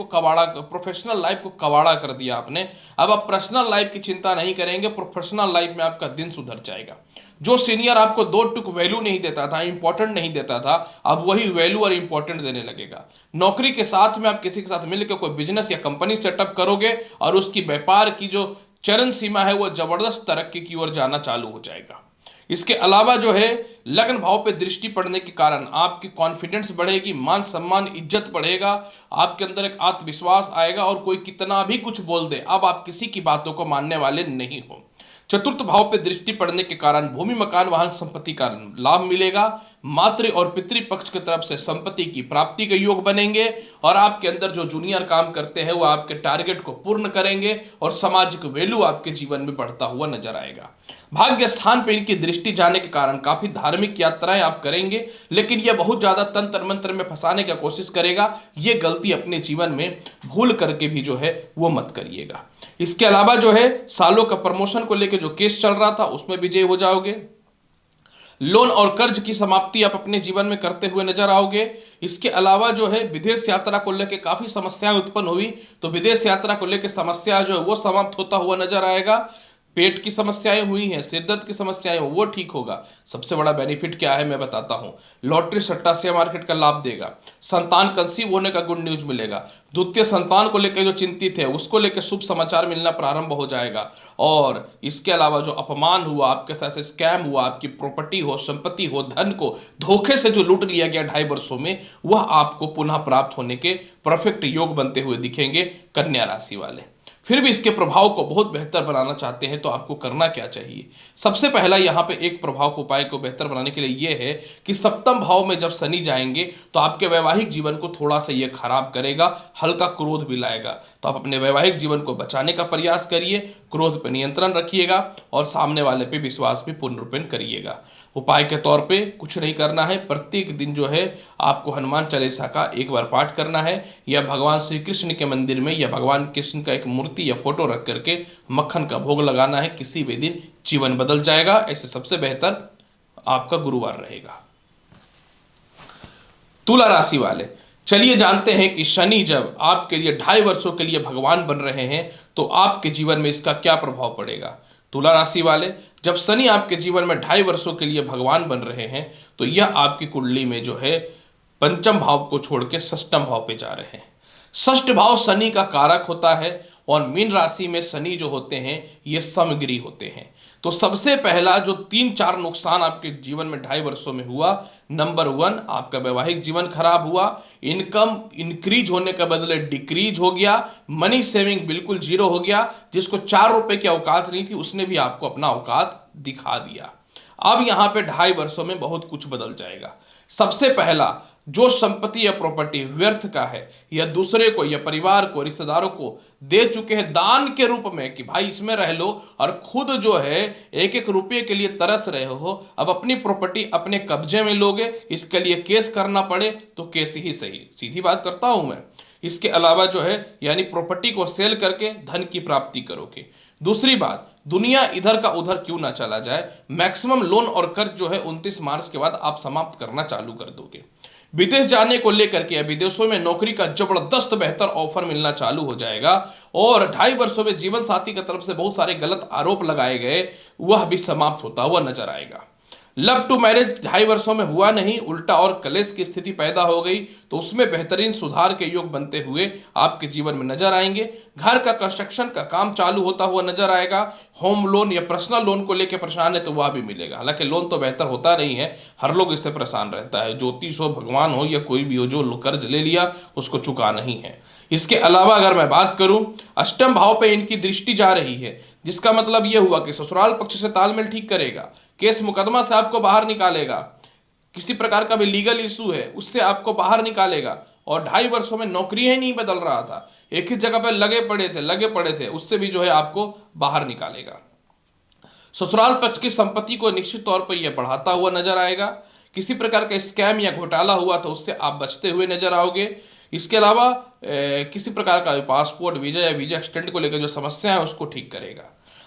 को कबाड़ा कर दिया आपने। अब आप पर्सनल लाइफ की चिंता नहीं करेंगे, प्रोफेशनल लाइफ में आपका दिन सुधर जाएगा। जो सीनियर आपको 2 टुक वैल्यू नहीं देता था, इंपॉर्टेंट नहीं देता था, अब वही वैल्यू और इंपॉर्टेंट देने लगेगा। नौकरी के साथ में आप किसी के साथ मिलकर कोई बिजनेस या कंपनी सेटअप करोगे, और उसकी व्यापार की जो चरण सीमा है वो जबरदस्त तरक्की की ओर जाना चालू हो जाएगा। इसके अलावा जो है, लग्न भाव पे दृष्टि पड़ने के कारण आपकी कॉन्फिडेंस बढ़ेगी, मान सम्मान इज्जत बढ़ेगा, आपके अंदर एक आत्मविश्वास आएगा, और कोई कितना भी कुछ बोल दे, अब आप किसी की बातों को मानने वाले नहीं हो। चतुर्थ भाव पे दृष्टि पड़ने के कारण भूमि मकान वाहन संपत्ति का लाभ मिलेगा। मातृ और पितृ पक्ष की तरफ से संपत्ति की प्राप्ति के योग बनेंगे, और आपके अंदर जो जूनियर काम करते हैं वो आपके टारगेट को पूर्ण करेंगे, और सामाजिक वैल्यू आपके जीवन में बढ़ता हुआ नजर आएगा। भाग्य स्थान पे इनकी दृष्टि जाने के कारण काफी धार्मिक यात्राएं आप करेंगे, लेकिन यह बहुत ज्यादा तंत्र मंत्र में फंसाने की कोशिश करेगा। ये गलती अपने जीवन में भूल करके भी जो है वो मत करिएगा। इसके अलावा जो है, सालों का प्रमोशन को लेकर जो केस चल रहा था उसमें विजय हो जाओगे। लोन और कर्ज की समाप्ति आप अपने जीवन में करते हुए नजर आओगे। इसके अलावा जो है विदेश यात्रा को लेकर काफी समस्याएं उत्पन्न हुई, तो विदेश यात्रा को लेकर समस्या जो है वो समाप्त होता हुआ नजर आएगा। पेट की समस्याएं हुई हैं, सिर दर्द की समस्याएं वो ठीक होगा। सबसे बड़ा बेनिफिट क्या है मैं बताता हूं। लॉटरी सट्टा शेयर मार्केट का लाभ देगा। संतान कंसीव होने का गुड न्यूज मिलेगा। द्वितीय संतान को लेकर जो चिंतित है उसको लेकर शुभ समाचार मिलना प्रारंभ हो जाएगा। और इसके अलावा जो अपमान हुआ, आपके साथ स्कैम हुआ, आपकी प्रॉपर्टी हो, संपत्ति हो, धन को धोखे से जो लूट लिया गया 2.5 वर्षों में, वह आपको पुनः प्राप्त होने के परफेक्ट योग बनते हुए दिखेंगे कन्या राशि वाले। फिर भी इसके प्रभाव को बहुत बेहतर बनाना चाहते हैं तो आपको करना क्या चाहिए। सबसे पहला यहाँ पे एक प्रभाव को, उपाय को बेहतर बनाने के लिए यह है कि सप्तम भाव में जब शनि जाएंगे तो आपके वैवाहिक जीवन को थोड़ा सा ये खराब करेगा, हल्का क्रोध भी लाएगा। तो आप अपने वैवाहिक जीवन को बचाने का प्रयास करिए, क्रोध पर नियंत्रण रखिएगा और सामने वाले पे विश्वास भी पूर्ण रूपेण करिएगा। उपाय के तौर पे कुछ नहीं करना है, प्रत्येक दिन जो है आपको हनुमान चालीसा का एक बार पाठ करना है, या भगवान श्री कृष्ण के मंदिर में या भगवान कृष्ण का एक मूर्ति या फोटो रख करके मक्खन का भोग लगाना है। किसी भी दिन जीवन बदल जाएगा। ऐसे सबसे बेहतर आपका गुरुवार रहेगा। तुला राशि वाले, चलिए जानते हैं कि शनि जब आपके लिए 2.5 वर्षों के लिए भगवान बन रहे हैं तो आपके जीवन में इसका क्या प्रभाव पड़ेगा। तुला राशि वाले, जब शनि आपके जीवन में 2.5 वर्षों के लिए भगवान बन रहे हैं तो यह आपकी कुंडली में जो है पंचम भाव को छोड़ के षष्ठम भाव पे जा रहे हैं। षष्ठ भाव शनि का कारक होता है और मीन राशि में शनि जो होते हैं ये समगिरी होते हैं। तो सबसे पहला जो 3-4 नुकसान आपके जीवन में 2.5 वर्षों में हुआ, नंबर 1 आपका वैवाहिक जीवन खराब हुआ, इनकम इंक्रीज होने के बदले डिक्रीज हो गया, मनी सेविंग बिल्कुल जीरो हो गया। जिसको 4 रुपए की औकात नहीं थी उसने भी आपको अपना औकात दिखा दिया। अब यहां पे 2.5 वर्षों में बहुत कुछ बदल जाएगा। सबसे पहला, जो संपत्ति या प्रॉपर्टी व्यर्थ का है या दूसरे को या परिवार को, रिश्तेदारों को दे चुके हैं दान के रूप में कि भाई इसमें रह लो, और खुद जो है एक एक रुपये के लिए तरस रहे हो, अब अपनी प्रॉपर्टी अपने कब्जे में लोगे, इसके लिए केस करना पड़े तो केस ही सही, सीधी बात करता हूं मैं। इसके अलावा जो है यानी प्रॉपर्टी को सेल करके धन की प्राप्ति करोगे। दूसरी बात, दुनिया इधर का उधर क्यों ना चला जाए, मैक्सिमम लोन और कर्ज जो है 29 मार्च के बाद आप समाप्त करना चालू कर दोगे। विदेश जाने को लेकर के विदेशों में नौकरी का जबरदस्त बेहतर ऑफर मिलना चालू हो जाएगा। और 2.5 वर्षों में जीवन साथी की तरफ से बहुत सारे गलत आरोप लगाए गए, वह भी समाप्त होता हुआ नजर आएगा। लव टू मैरिज 2.5 वर्षों में हुआ नहीं, उल्टा और कलेश की स्थिति पैदा हो गई, तो उसमें बेहतरीन सुधार के योग बनते हुए आपके जीवन में नजर आएंगे। घर का कंस्ट्रक्शन का काम चालू होता हुआ नजर आएगा। होम लोन या पर्सनल लोन को लेकर परेशान है तो वह भी मिलेगा। हालांकि लोन तो बेहतर होता नहीं है, हर लोग इससे परेशान रहता है। ज्योतिष हो, भगवान हो या कोई भी हो, जो कर्ज ले लिया उसको चुका नहीं है। इसके अलावा अगर मैं बात करूं, अष्टम भाव पे इनकी दृष्टि जा रही है, जिसका मतलब यह हुआ कि ससुराल पक्ष से तालमेल ठीक करेगा, केस मुकदमा से आपको बाहर निकालेगा, किसी प्रकार का भी लीगल इशू है उससे आपको बाहर निकालेगा। और 2.5 वर्षों में नौकरी ही नहीं बदल रहा था, एक ही जगह पर लगे पड़े थे, उससे भी जो है आपको बाहर निकालेगा। ससुराल पक्ष की संपत्ति को निश्चित तौर पर यह बढ़ाता हुआ नजर आएगा। किसी प्रकार का स्कैम या घोटाला हुआ तो उससे आप बचते हुए नजर आओगे। इसके अलावा किसी प्रकार का पासपोर्ट, वीजा या वीजा एक्सटेंड को लेकर जो समस्या है उसको ठीक करेगा।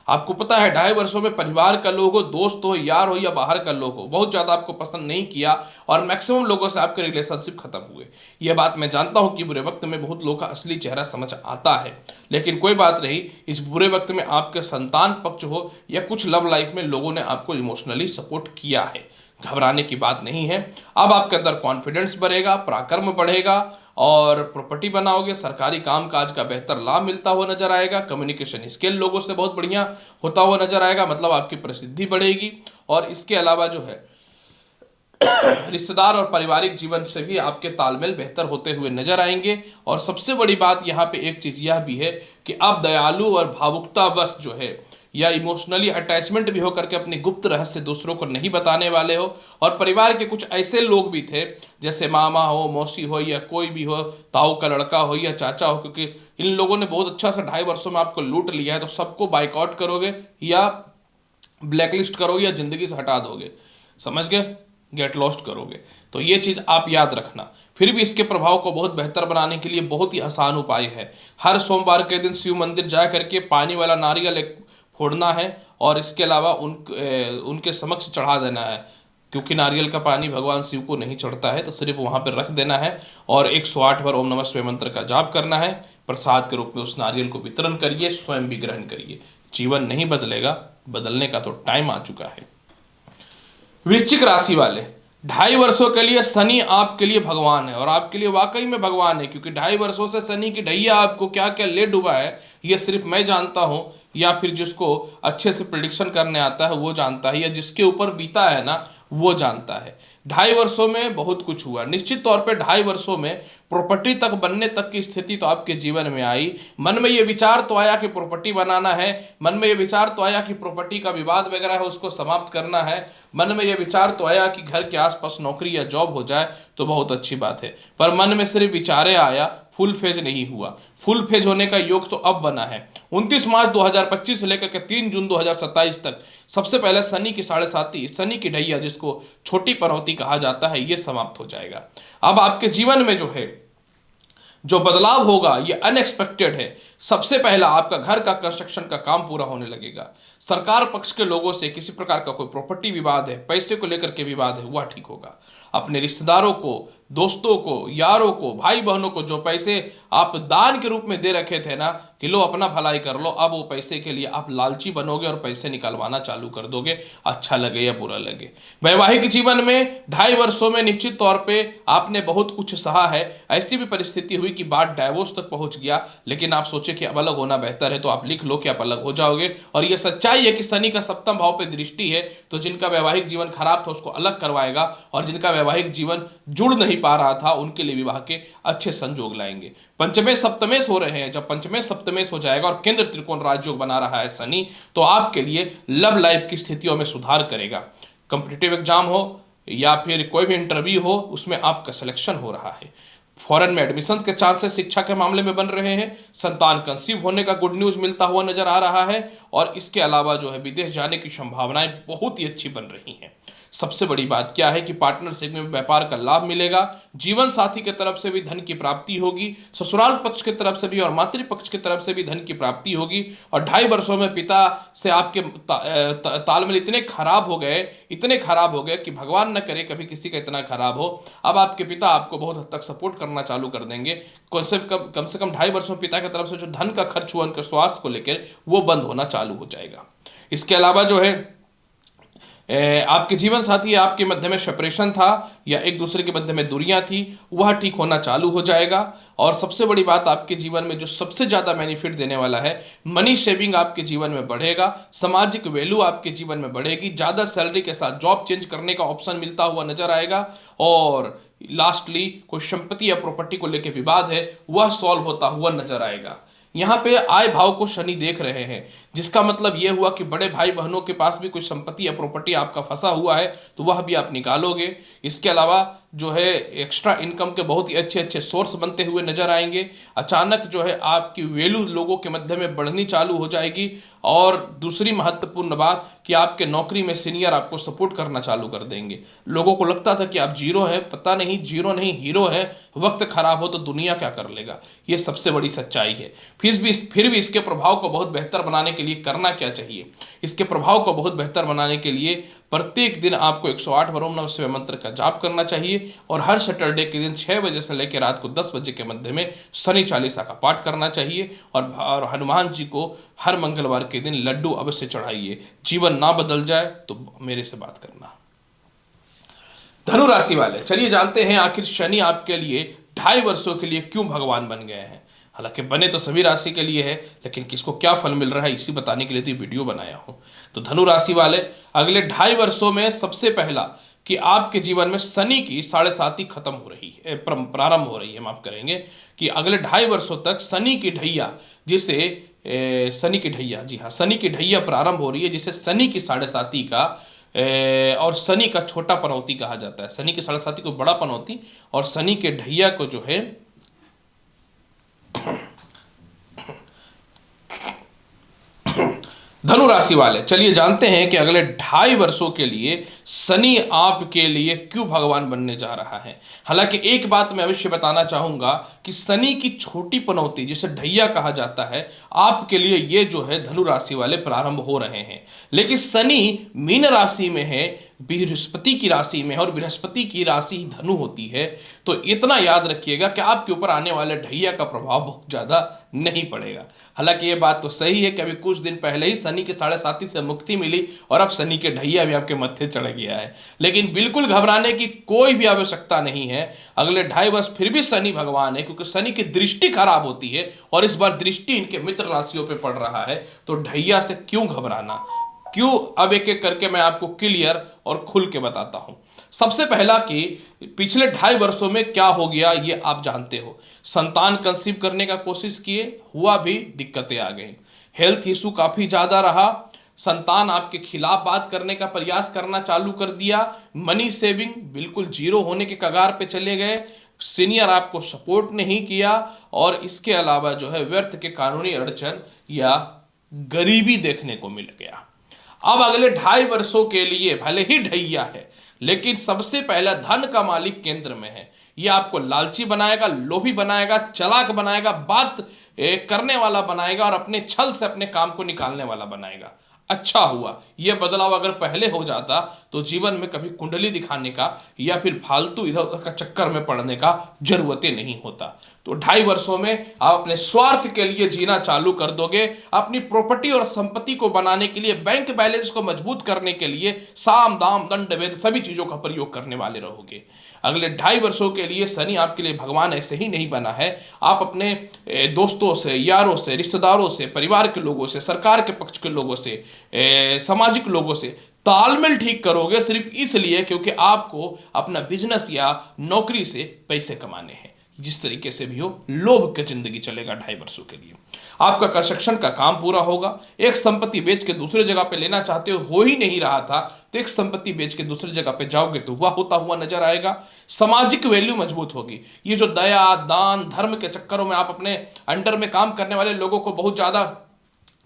आपको पता है 2.5 वर्षों में परिवार का लोग हो, दोस्त हो, यार हो या बाहर का लोग हो, बहुत ज़्यादा आपको पसंद नहीं किया और मैक्सिमम लोगों से आपके रिलेशनशिप खत्म हुए। यह बात मैं जानता हूं कि बुरे वक्त में बहुत लोगों का असली चेहरा समझ आता है, लेकिन कोई बात नहीं, इस बुरे वक्त में आपके संतान पक्ष हो या कुछ लव लाइफ में लोगों ने आपको इमोशनली सपोर्ट किया है, घबराने की बात नहीं है। अब आपके अंदर कॉन्फिडेंस बढ़ेगा, पराक्रम बढ़ेगा और प्रॉपर्टी बनाओगे, सरकारी कामकाज का बेहतर लाभ मिलता हुआ नजर आएगा। कम्युनिकेशन स्किल लोगों से बहुत बढ़िया होता हुआ नजर आएगा, मतलब आपकी प्रसिद्धि बढ़ेगी। और इसके अलावा जो है रिश्तेदार और पारिवारिक जीवन से भी आपके तालमेल बेहतर होते हुए नजर आएंगे। और सबसे बड़ी बात यहाँ पे एक चीज यह भी है कि आप दयालु और भावुकतावश जो है या इमोशनली अटैचमेंट भी होकर के अपने गुप्त रहस्य दूसरों को नहीं बताने वाले हो। और परिवार के कुछ ऐसे लोग भी थे, जैसे मामा हो, मौसी हो या कोई भी हो, ताऊ का लड़का हो या चाचा हो, क्योंकि इन लोगों ने बहुत अच्छा सा 2.5 वर्षों में आपको लूट लिया है, तो सबको बाइकआउट करोगे या ब्लैकलिस्ट करोगे या जिंदगी से हटा दोगे, समझ गए, गेट लॉस्ट करोगे। तो ये चीज आप याद रखना। फिर भी इसके प्रभाव को बहुत बेहतर बनाने के लिए बहुत ही आसान उपाय है। हर सोमवार के दिन शिव मंदिर जा करके पानी वाला नारियल फोड़ना है और इसके अलावा उनके समक्ष चढ़ा देना है। क्योंकि नारियल का पानी भगवान शिव को नहीं चढ़ता है, तो सिर्फ वहां पर रख देना है और 108 बार ओम नमः शिवाय मंत्र का जाप करना है। प्रसाद के रूप में उस नारियल को वितरण करिए, स्वयं भी ग्रहण करिए। जीवन नहीं बदलेगा, बदलने का तो टाइम आ चुका है। वृश्चिक राशि वाले, 2.5 वर्षों के लिए शनि आपके लिए भगवान है, और आपके लिए वाकई में भगवान है, क्योंकि 2.5 वर्षों से शनि की ढैया आपको क्या क्या ले डूबा है ये सिर्फ मैं जानता हूं, या फिर जिसको अच्छे से प्रिडिक्शन करने आता है वो जानता है, या जिसके ऊपर बीता है ना वो जानता है। 2.5 वर्षों में बहुत कुछ हुआ। निश्चित तौर पे 2.5 वर्षों में प्रॉपर्टी तक बनने तक की स्थिति तो आपके जीवन में आई। मन में ये विचार तो आया कि प्रॉपर्टी बनाना है, मन में ये विचार तो आया कि प्रॉपर्टी का विवाद वगैरह है उसको समाप्त करना है, मन में ये विचार तो आया कि घर के आसपास नौकरी या जॉब हो जाए तो बहुत अच्छी बात है। पर मन में सिर्फ विचारे आया, फुल फेज नहीं हुआ। फुल फेज होने का योग तो अब बना है। 29 मार्च 2025 से लेकर के 3 जून 2027 तक सबसे पहले शनि की 7.5, शनि की ढैया जिसको छोटी पनौती कहा जाता है, ये समाप्त हो जाएगा। अब आपके जीवन में जो है जो बदलाव होगा ये अनएक्सपेक्टेड है। सबसे पहला आपका घर का कंस्ट्रक्शन का काम पूरा होने लगेगा। सरकार पक्ष के लोगों से किसी प्रकार का कोई प्रॉपर्टी विवाद है, पैसे को लेकर के विवाद है, वह ठीक होगा। अपने रिश्तेदारों को, दोस्तों को, यारों को, भाई बहनों को जो पैसे आप दान के रूप में दे रखे थे ना कि लो अपना भलाई कर लो, अब वो पैसे के लिए आप लालची बनोगे और पैसे निकलवाना चालू कर दोगे, अच्छा लगे या बुरा लगे। वैवाहिक जीवन में 2.5 वर्षों में निश्चित तौर पे आपने बहुत कुछ सहा है। ऐसी भी परिस्थिति हुई कि बात डाइवोर्स तक पहुंच गया, लेकिन आप सोचे कि अब अलग होना बेहतर है, तो आप लिख लो कि आप अलग हो जाओगे। और ये सच्चाई है कि शनि का 7वें भाव पे दृष्टि है, तो जिनका वैवाहिक जीवन खराब था उसको अलग करवाएगा, और जिनका वैवाहिक जीवन जुड़ नहीं पा रहा था उनके लिए विवाह के अच्छे संजोग लाएंगे। पंचमेश सप्तमेश हो रहे हैं, जब पंचमेश सप्तमेश हो जाएगा और केंद्र त्रिकोण राजयोग बना रहा है शनि, तो आपके लिए लव लाइफ की स्थितियों में सुधार करेगा। कॉम्पिटिटिव एग्जाम हो या फिर कोई भी इंटरव्यू हो उसमें आपका सिलेक्शन हो रहा है। फॉरेन में एडमिशन के चांसेस शिक्षा के मामले में बन रहे हैं। संतान कंसीव होने का गुड न्यूज मिलता हुआ नजर आ रहा है, और इसके अलावा जो है विदेश जाने की संभावनाएं बहुत ही अच्छी बन रही हैं। सबसे बड़ी बात क्या है कि पार्टनरशिप में व्यापार का लाभ मिलेगा। जीवन साथी की तरफ से भी धन की प्राप्ति होगी, ससुराल पक्ष की तरफ से भी और मातृ पक्ष की तरफ से भी धन की प्राप्ति होगी। और 2.5 वर्षों में पिता से आपके तालमेल इतने खराब हो गए कि भगवान न करे कभी किसी का इतना खराब हो। अब आपके पिता आपको बहुत हद तक सपोर्ट करना चालू कर देंगे। कम से कम 2.5 वर्षों में पिता की तरफ से जो धन का खर्च हुआ उनके स्वास्थ्य को लेकर वो बंद होना चालू हो जाएगा। इसके अलावा जो है आपके जीवन साथी आपके मध्य में सेपरेशन था या एक दूसरे के मध्य में दूरियां थी, वह ठीक होना चालू हो जाएगा। और सबसे बड़ी बात आपके जीवन में जो सबसे ज्यादा बेनिफिट देने वाला है, मनी सेविंग आपके जीवन में बढ़ेगा, सामाजिक वैल्यू आपके जीवन में बढ़ेगी, ज्यादा सैलरी के साथ जॉब चेंज करने का ऑप्शन मिलता हुआ नजर आएगा। और लास्टली कोई संपत्ति या प्रॉपर्टी को लेकर विवाद है वह सॉल्व होता हुआ नजर आएगा। यहाँ पे आय भाव को शनि देख रहे हैं, जिसका मतलब यह हुआ कि बड़े भाई बहनों के पास भी कोई संपत्ति या प्रॉपर्टी आपका फंसा हुआ है तो वह भी आप निकालोगे। इसके अलावा जो है एक्स्ट्रा इनकम के बहुत ही अच्छे अच्छे सोर्स बनते हुए नजर आएंगे। अचानक जो है आपकी वैल्यू लोगों के मध्य में बढ़नी चालू हो जाएगी। और दूसरी महत्वपूर्ण बात कि आपके नौकरी में सीनियर आपको सपोर्ट करना चालू कर देंगे। लोगों को लगता था कि आप जीरो हैं, पता नहीं जीरो नहीं हीरो है, वक्त खराब हो तो दुनिया क्या कर लेगा, ये सबसे बड़ी सच्चाई है। फिर भी इसके प्रभाव को बहुत बेहतर बनाने के लिए करना क्या चाहिए? इसके प्रभाव को बहुत बेहतर बनाने के लिए प्रत्येक दिन आपको 108 बार ओम नमः शिवाय मंत्र का जाप करना चाहिए, और हर सैटरडे के दिन 6 बजे से लेकर रात को 10 बजे के मध्य में शनि चालीसा का पाठ करना चाहिए। और हनुमान जी को हर मंगलवार के दिन लड्डू अवश्य चढ़ाइए। जीवन ना बदल जाए तो मेरे से बात करना। धनु राशि वाले, चलिए जानते हैं आखिर शनि आपके लिए 2.5 वर्षों के लिए क्यों भगवान बन गए हैं। हालांकि बने तो सभी राशि के लिए है, लेकिन किसको क्या फल मिल रहा है इसी बताने के लिए तो ये वीडियो बनाया हूं। तो धनु राशि वाले, अगले 2.5 वर्षों में सबसे पहला कि आपके जीवन में शनि की 7.5 खत्म हो रही है, प्रारंभ हो रही है, माफ करेंगे, कि अगले 2.5 वर्षों तक शनि की ढैया, जिसे शनि की ढैया, जी हाँ, शनि की ढैया प्रारंभ हो रही है, जिसे शनि की 7.5 का और शनि का छोटा पनौती कहा जाता है। शनि की 7.5 को बड़ा पनौती और शनि के ढैया को जो है धनु राशि वाले, चलिए जानते हैं कि अगले 2.5 वर्षों के लिए शनि आपके लिए क्यों भगवान बनने जा रहा है। हालांकि एक बात मैं अवश्य बताना चाहूंगा कि शनि की छोटी पनौती जिसे ढैया कहा जाता है, आपके लिए ये जो है धनु राशि वाले प्रारंभ हो रहे हैं। लेकिन शनि मीन राशि में है, बृहस्पति की राशि में है और बृहस्पति की राशि धनु होती है, तो इतना याद रखिएगा कि आपके ऊपर आने वाले ढैया का प्रभाव बहुत ज़्यादा नहीं पड़ेगा। हालांकि ये बात तो सही है कि अभी कुछ दिन पहले ही शनि की 7.5 से मुक्ति मिली और अब शनि के ढैया भी आपके मत्थे चढ़ गया है, लेकिन बिल्कुल घबराने की कोई भी आवश्यकता नहीं है। अगले 2.5 वर्ष फिर भी शनि भगवान है, क्योंकि शनि की दृष्टि खराब होती है और इस बार दृष्टि इनके मित्र राशियों पर पड़ रहा है, तो ढैया से क्यों घबराना, क्यों? अब एक एक करके मैं आपको क्लियर और खुल के बताता हूं। सबसे पहला कि पिछले 2.5 वर्षों में क्या हो गया ये आप जानते हो। संतान कंसीव करने का कोशिश किए, हुआ भी, दिक्कतें आ गई। हेल्थ इशू काफी ज्यादा रहा, संतान आपके खिलाफ बात करने का प्रयास करना चालू कर दिया, मनी सेविंग बिल्कुल जीरो होने के कगार पे चले गए, सीनियर आपको सपोर्ट नहीं किया, और इसके अलावा जो है व्यर्थ के कानूनी अड़चन या गरीबी देखने को मिल गया। अब अगले 2.5 वर्षों के लिए भले ही ढैया है, लेकिन सबसे पहला धन का मालिक केंद्र में है। यह आपको लालची बनाएगा, लोभी बनाएगा, चालाक बनाएगा, बात करने वाला बनाएगा और अपने छल से अपने काम को निकालने वाला बनाएगा। अच्छा हुआ यह बदलाव अगर पहले हो जाता तो जीवन में कभी कुंडली दिखाने का या फिर फालतू इधर उधर का चक्कर में पड़ने का जरूरतें नहीं होता। तो 2.5 वर्षों में आप अपने स्वार्थ के लिए जीना चालू कर दोगे। अपनी प्रॉपर्टी और संपत्ति को बनाने के लिए, बैंक बैलेंस को मजबूत करने के लिए साम दाम दंड भेद सभी चीजों का प्रयोग करने वाले रहोगे। अगले 2.5 वर्षों के लिए शनि आपके लिए भगवान ऐसे ही नहीं बना है। आप अपने दोस्तों से, यारों से, रिश्तेदारों से, परिवार के लोगों से, सरकार के पक्ष के लोगों से, सामाजिक लोगों से तालमेल ठीक करोगे, सिर्फ इसलिए क्योंकि आपको अपना बिजनेस या नौकरी से पैसे कमाने हैं। जिस तरीके से भी हो, लोभ की जिंदगी चलेगा 2.5 वर्षों के लिए। आपका कंस्ट्रक्शन का काम पूरा होगा। एक संपत्ति बेच के दूसरे जगह पे लेना चाहते हो ही नहीं रहा था, तो एक संपत्ति बेच के दूसरी जगह पे जाओगे तो हुआ होता हुआ नजर आएगा। सामाजिक वैल्यू मजबूत होगी। ये जो दया, दान, धर्म के चक्करों में आप अपने अंडर में काम करने वाले लोगों को बहुत ज्यादा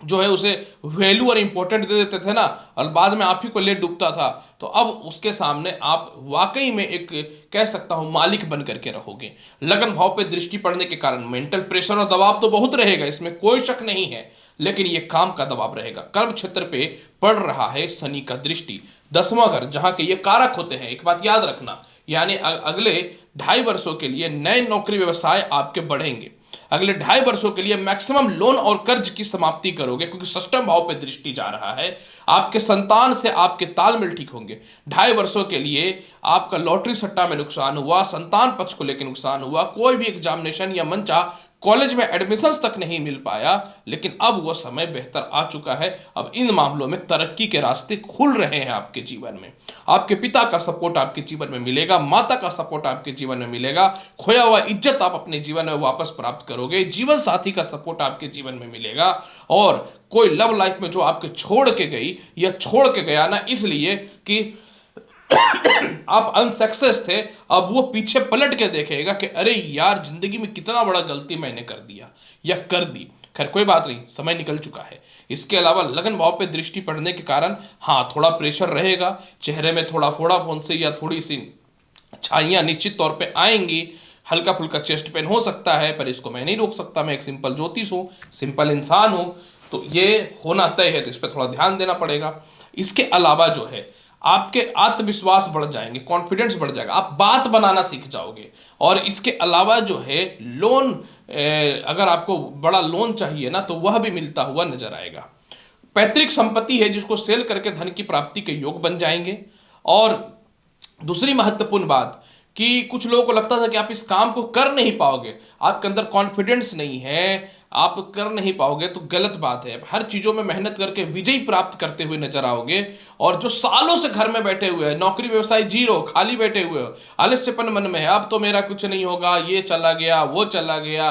जो है उसे वैल्यू और इंपॉर्टेंट दे देते थे ना, और बाद में आप ही को ले डूबता था, तो अब उसके सामने आप वाकई में एक कह सकता हूं मालिक बन करके रहोगे। लगन भाव पे दृष्टि पड़ने के कारण मेंटल प्रेशर और दबाव तो बहुत रहेगा, इसमें कोई शक नहीं है, लेकिन ये काम का दबाव रहेगा। कर्म क्षेत्र पे पड़ रहा है शनि का दृष्टि, 10वां घर जहां के ये कारक होते हैं। एक बात याद रखना, यानी अगले 2.5 वर्षों के लिए नए नौकरी व्यवसाय आपके बढ़ेंगे। अगले 2.5 वर्षों के लिए मैक्सिमम लोन और कर्ज की समाप्ति करोगे, क्योंकि षष्ठम भाव पे दृष्टि जा रहा है। आपके संतान से आपके तालमेल ठीक होंगे। 2.5 वर्षों के लिए आपका लॉटरी सट्टा में नुकसान हुआ, संतान पक्ष को लेकर नुकसान हुआ, कोई भी एग्जामिनेशन या मंचा कॉलेज में एडमिशंस तक नहीं मिल पाया, लेकिन अब वह समय बेहतर आ चुका है। अब इन मामलों में तरक्की के रास्ते खुल रहे हैं आपके जीवन में। आपके पिता का सपोर्ट आपके जीवन में मिलेगा, माता का सपोर्ट आपके जीवन में मिलेगा, खोया हुआ इज्जत आप अपने जीवन में वापस प्राप्त करोगे, जीवन साथी का सपोर्ट आपके जीवन में मिलेगा, और कोई लव लाइफ में जो आपके छोड़ के गई या छोड़ के गया ना इसलिए कि आप अनसक्सेस थे, अब वो पीछे पलट के देखेगा कि अरे यार जिंदगी में कितना बड़ा गलती मैंने कर दिया या कर दी। खैर कोई बात नहीं, समय निकल चुका है। इसके अलावा लगन भाव पे दृष्टि पड़ने के कारण हाँ थोड़ा प्रेशर रहेगा, चेहरे में थोड़ा फोड़ा फुंसी या थोड़ी सी छाइयां निश्चित तौर पे आएंगी, हल्का फुल्का चेस्ट पेन हो सकता है, पर इसको मैं नहीं रोक सकता। मैं एक सिंपल ज्योतिष हूँ, सिंपल इंसान हूँ, तो ये होना तय है, तो इस पर थोड़ा ध्यान देना पड़ेगा। इसके अलावा जो है आपके आत्मविश्वास बढ़ जाएंगे, कॉन्फिडेंस बढ़ जाएगा, आप बात बनाना सीख जाओगे। और इसके अलावा जो है लोन, अगर आपको बड़ा लोन चाहिए ना तो वह भी मिलता हुआ नजर आएगा। पैतृक संपत्ति है जिसको सेल करके धन की प्राप्ति के योग बन जाएंगे। और दूसरी महत्वपूर्ण बात कि कुछ लोगों को लगता था कि आप इस काम को कर नहीं पाओगे, आपके अंदर कॉन्फिडेंस नहीं है, आप कर नहीं पाओगे, तो गलत बात है। हर चीजों में मेहनत करके विजय प्राप्त करते हुए नजर आओगे। और जो सालों से घर में बैठे हुए हैं, नौकरी व्यवसाय जीरो, खाली बैठे हुए हो, आलस्यपन मन में है, अब तो मेरा कुछ नहीं होगा, ये चला गया, वो चला गया,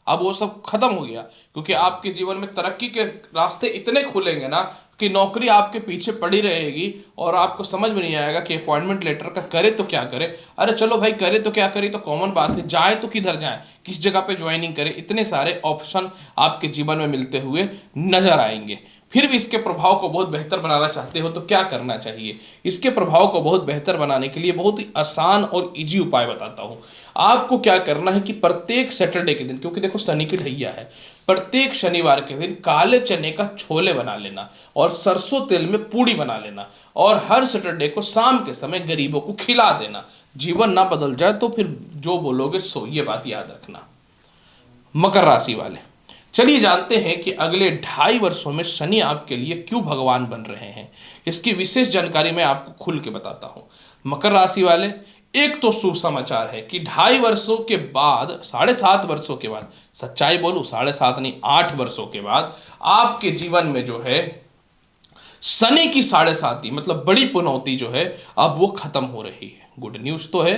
अब वो सब खत्म हो गया, क्योंकि आपके जीवन में तरक्की के रास्ते इतने खुलेंगे ना कि नौकरी आपके पीछे पड़ी रहेगी और आपको समझ में नहीं आएगा कि अपॉइंटमेंट लेटर का करे तो क्या करे। अरे चलो भाई करे तो क्या करे, तो कॉमन बात है, जाए तो किधर जाए, किस जगह पे ज्वाइनिंग करे, इतने सारे ऑप्शन आपके जीवन में मिलते हुए नजर आएंगे। फिर भी इसके प्रभाव को बहुत बेहतर बनाना चाहते हो तो क्या करना चाहिए? इसके प्रभाव को बहुत बेहतर बनाने के लिए बहुत ही आसान और इजी उपाय बताता हूं। आपको क्या करना है कि प्रत्येक सैटरडे के दिन, क्योंकि देखो शनि की ढैया है, प्रत्येक शनिवार के दिन काले चने का छोले बना लेना और सरसों तेल में पूड़ी बना लेना और हर सैटरडे को शाम के समय गरीबों को खिला देना। जीवन ना बदल जाए तो फिर जो बोलोगे सो, ये बात याद रखना। मकर राशि वाले, चलिए जानते हैं कि अगले 2.5 वर्षों में शनि आपके लिए क्यों भगवान बन रहे हैं। इसकी विशेष जानकारी मैं आपको खुल के बताता हूं। मकर राशि वाले, एक तो शुभ समाचार है कि 2.5 वर्षों के बाद, 7.5 वर्षों के बाद, सच्चाई बोलूं 7.5 नहीं 8 वर्षों के बाद आपके जीवन में जो है शनि की 7.5 मतलब बड़ी पुनौती जो है अब वो खत्म हो रही है। गुड न्यूज तो है।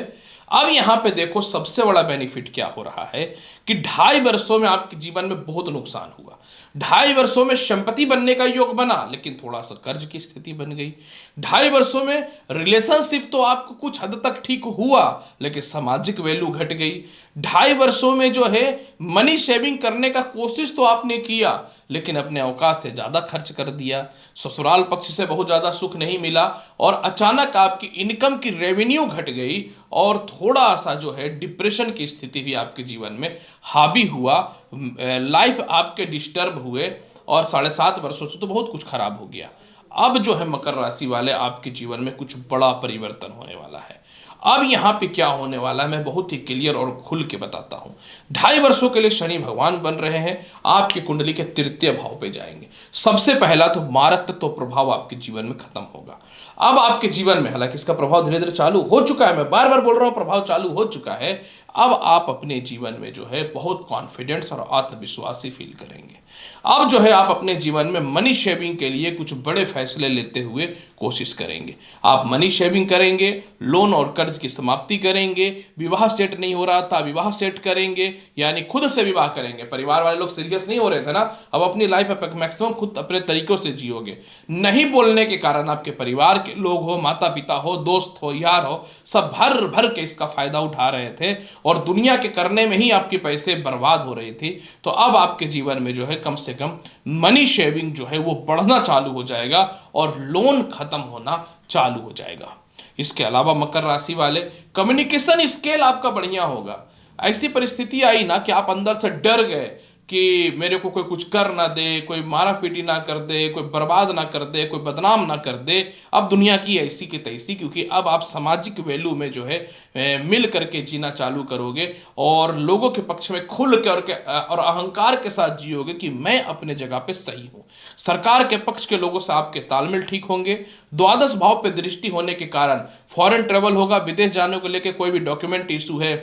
अब यहां पे देखो सबसे बड़ा बेनिफिट क्या हो रहा है कि 2.5 वर्षों में आपके जीवन में बहुत नुकसान हुआ। 2.5 वर्षों में संपत्ति बनने का योग बना लेकिन थोड़ा सा कर्ज की स्थिति बन गई। 2.5 वर्षों में रिलेशनशिप तो आपको कुछ हद तक ठीक हुआ लेकिन सामाजिक वैल्यू घट गई। 2.5 वर्षों में जो है मनी सेविंग करने का कोशिश तो आपने किया लेकिन अपने औकात से ज्यादा खर्च कर दिया। ससुराल पक्ष से बहुत ज्यादा सुख नहीं मिला और अचानक आपकी इनकम की रेवेन्यू घट गई और थोड़ा सा जो है डिप्रेशन की स्थिति भी आपके जीवन में हावी हुआ। लाइफ आपके डिस्टर्ब हुए और 7.5 वर्षों से तो बहुत कुछ खराब हो गया। अब जो है मकर राशि वाले आपके जीवन में कुछ बड़ा परिवर्तन होने वाला है। अब यहां पे क्या होने वाला है मैं बहुत ही क्लियर और खुल के बताता हूं। 2.5 वर्षों के लिए शनि भगवान बन रहे हैं, आपकी कुंडली के तृतीय भाव पे जाएंगे। सबसे पहला तो मारक तत्व प्रभाव आपके जीवन में खत्म होगा। अब आपके जीवन में, हालांकि इसका प्रभाव धीरे धीरे चालू हो चुका है, मैं बार बार बोल रहा हूं प्रभाव चालू हो चुका है। अब आप अपने जीवन में जो है बहुत कॉन्फिडेंस और आत्मविश्वासी फील करेंगे। अब जो है आप अपने जीवन में मनी शेविंग के लिए कुछ बड़े फैसले लेते हुए कोशिश करेंगे। आप मनी शेविंग करेंगे, लोन और कर्ज की समाप्ति करेंगे, विवाह सेट नहीं हो रहा था विवाह सेट करेंगे, यानी खुद से विवाह करेंगे। परिवार वाले लोग सीरियस नहीं हो रहे थे ना, अब अपनी लाइफ मैक्सिमम खुद अपने तरीकों से जियोगे। नहीं बोलने के कारण आपके परिवार के लोग हो, माता पिता हो, दोस्त हो, यार हो, सब भर भर के इसका फायदा उठा रहे थे और दुनिया के करने में ही आपके पैसे बर्बाद हो रही थी। तो अब आपके जीवन में जो है कम से कम मनी शेविंग जो है वो बढ़ना चालू हो जाएगा और लोन खत्म होना चालू हो जाएगा। इसके अलावा मकर राशि वाले, कम्युनिकेशन स्किल आपका बढ़िया होगा। ऐसी परिस्थिति आई ना कि आप अंदर से डर गए कि मेरे को कोई कुछ कर ना दे, कोई मारा पीटी ना कर दे, कोई बर्बाद ना कर दे, कोई बदनाम ना कर दे। अब दुनिया की ऐसी की तैसी, क्योंकि अब आप सामाजिक वैल्यू में जो है मिल करके जीना चालू करोगे और लोगों के पक्ष में खुल और अहंकार के साथ जियोगे कि मैं अपने जगह पे सही हूं। सरकार के पक्ष के लोगों से आपके तालमेल ठीक होंगे। द्वादश भाव पे दृष्टि होने के कारण फॉरेन ट्रेवल होगा। विदेश जाने को लेकर कोई भी डॉक्यूमेंट इशू है,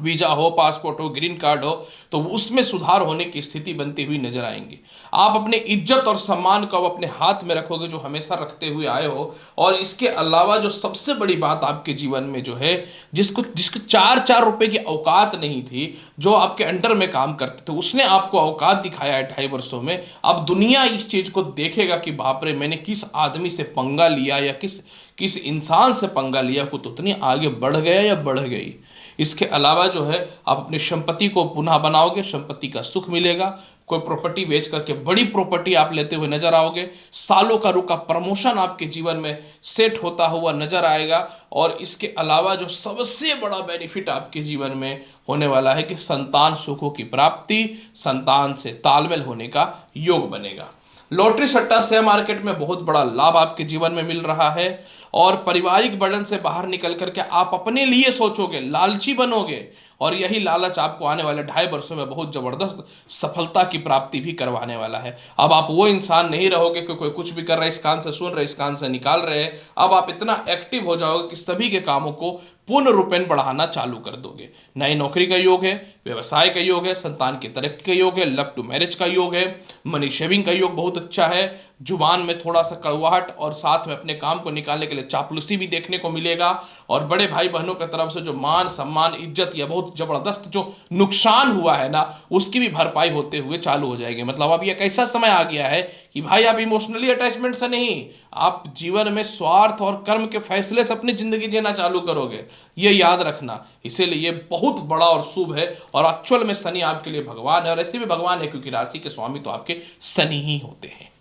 वीजा हो, पासपोर्ट हो, ग्रीन कार्ड हो, तो उसमें सुधार होने की स्थिति बनती हुई नजर आएंगी। आप अपने इज्जत और सम्मान को अपने हाथ में रखोगे जो हमेशा रखते हुए आए हो। और इसके अलावा जो सबसे बड़ी बात आपके जीवन में जो है, जिसको 4 रुपए की औकात नहीं थी, जो आपके अंडर में काम करते थे, उसने आपको औकात दिखाया है 2.5 वर्षों में। अब दुनिया इस चीज को देखेगा कि बाप रे, मैंने किस आदमी से पंगा लिया या किस इंसान से पंगा लिया, को तो उतनी आगे बढ़ गया या बढ़ गई। इसके अलावा जो है आप अपनी संपत्ति को पुनः बनाओगे, संपत्ति का सुख मिलेगा। कोई प्रॉपर्टी बेच करके बड़ी प्रॉपर्टी आप लेते हुए नजर आओगे। सालों का रुका प्रमोशन आपके जीवन में सेट होता हुआ नजर आएगा। और इसके अलावा जो सबसे बड़ा बेनिफिट आपके जीवन में होने वाला है कि संतान सुखों की प्राप्ति, संतान से तालमेल होने का योग बनेगा। लॉटरी सट्टा शेयर मार्केट में बहुत बड़ा लाभ आपके जीवन में मिल रहा है और पारिवारिक बर्डन से बाहर निकल करके आप अपने लिए सोचोगे, लालची बनोगे और यही लालच आपको आने वाले 2.5 वर्षों में बहुत जबरदस्त सफलता की प्राप्ति भी करवाने वाला है। अब आप वो इंसान नहीं रहोगे कि कोई कुछ भी कर रहा है, इस कान से सुन रहे, इस कान से निकाल रहे हैं। अब आप इतना एक्टिव हो जाओगे कि सभी के कामों को पूर्ण रूपेण बढ़ाना चालू कर दोगे। नई नौकरी का योग है, व्यवसाय का योग है, संतान की तरक्की का योग है, लव टू मैरिज का योग है, मनी शेविंग का योग बहुत अच्छा है। जुबान में थोड़ा सा कड़वाहट और साथ में अपने काम को निकालने के लिए चापलूसी भी देखने को मिलेगा। और बड़े भाई बहनों की तरफ से जो मान सम्मान इज्जत या बहुत जबरदस्त जो नुकसान हुआ है ना, उसकी भी भरपाई होते हुए चालू हो जाएगी। मतलब अब यह कैसा समय आ गया है कि भाई आप इमोशनली अटैचमेंट से नहीं, आप जीवन में स्वार्थ और कर्म के फैसले से अपनी जिंदगी जीना चालू करोगे, ये याद रखना। इसीलिए ये बहुत बड़ा और शुभ है। और एक्चुअल में शनि आपके लिए भगवान है और ऐसे भी भगवान है क्योंकि राशि के स्वामी तो आपके शनि ही होते हैं।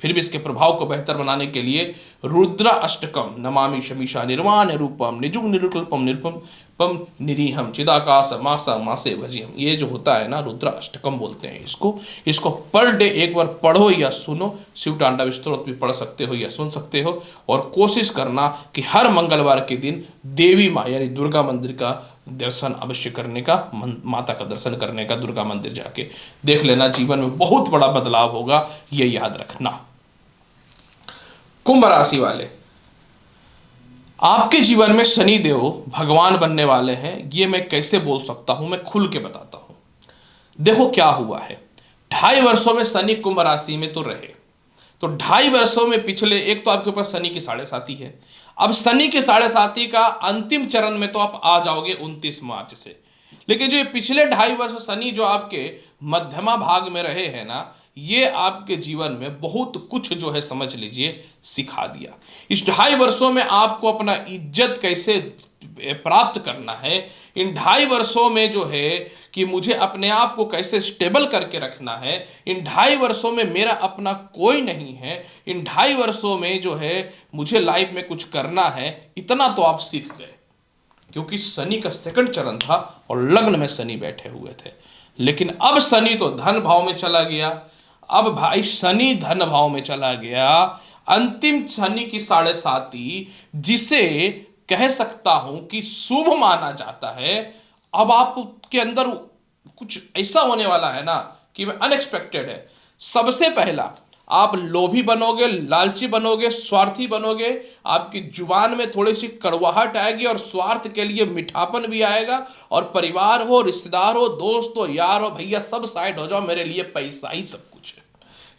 फिर भी इसके प्रभाव को बेहतर बनाने के लिए रुद्र अष्टकम नमामि शमीशा निर्वाण रूपम निजुग निरुकल्पम निरुपम निरीहम चिदाकाश मासा मासे भजियम, ये जो होता है ना रुद्र अष्टकम बोलते हैं इसको पर डे एक बार पढ़ो या सुनो। शिव तांडव स्तोत्र भी पढ़ सकते हो या सुन सकते हो, और कोशिश करना कि हर मंगलवार के दिन देवी माँ यानी दुर्गा मंदिर का दर्शन अवश्य करने का, माता का दर्शन करने का, दुर्गा मंदिर जाके देख लेना। जीवन में बहुत बड़ा बदलाव होगा, ये याद रखना। कुंभ राशि वाले, आपके जीवन में शनि देव भगवान बनने वाले हैं। ये मैं कैसे बोल सकता हूं, मैं खुल के बताता हूं। देखो क्या हुआ है, 2.5 वर्षों में शनि कुंभ राशि में तो रहे, तो 2.5 वर्षों में पिछले एक तो आपके ऊपर शनि की 7.5 है। अब शनि की 7.5 का अंतिम चरण में तो आप आ जाओगे 29 मार्च से, लेकिन जो ये पिछले 2.5 वर्ष शनि जो आपके मध्यमा भाग में रहे हैं ना, ये आपके जीवन में बहुत कुछ जो है समझ लीजिए सिखा दिया। इस 2.5 वर्षों में आपको अपना इज्जत कैसे प्राप्त करना है, इन 2.5 वर्षों में जो है कि मुझे अपने आप को कैसे स्टेबल करके रखना है, इन 2.5 वर्षों में मेरा अपना कोई नहीं है, इन 2.5 वर्षों में जो है मुझे लाइफ में कुछ करना है, इतना तो आप सीख गए। क्योंकि शनि का 2nd चरण था और लग्न में शनि बैठे हुए थे। लेकिन अब शनि तो धन भाव में चला गया। अब भाई शनि धन भाव में चला गया, अंतिम शनि की 7.5 जिसे कह सकता हूं कि शुभ माना जाता है। अब आपके अंदर कुछ ऐसा होने वाला है ना कि अनएक्सपेक्टेड है। सबसे पहला, आप लोभी बनोगे, लालची बनोगे, स्वार्थी बनोगे, आपकी जुबान में थोड़ी सी कड़वाहट आएगी और स्वार्थ के लिए मिठापन भी आएगा, और परिवार हो, रिश्तेदार हो, दोस्त हो, यार हो, भैया सब साइड हो जाओ, मेरे लिए पैसा ही सब कुछ है।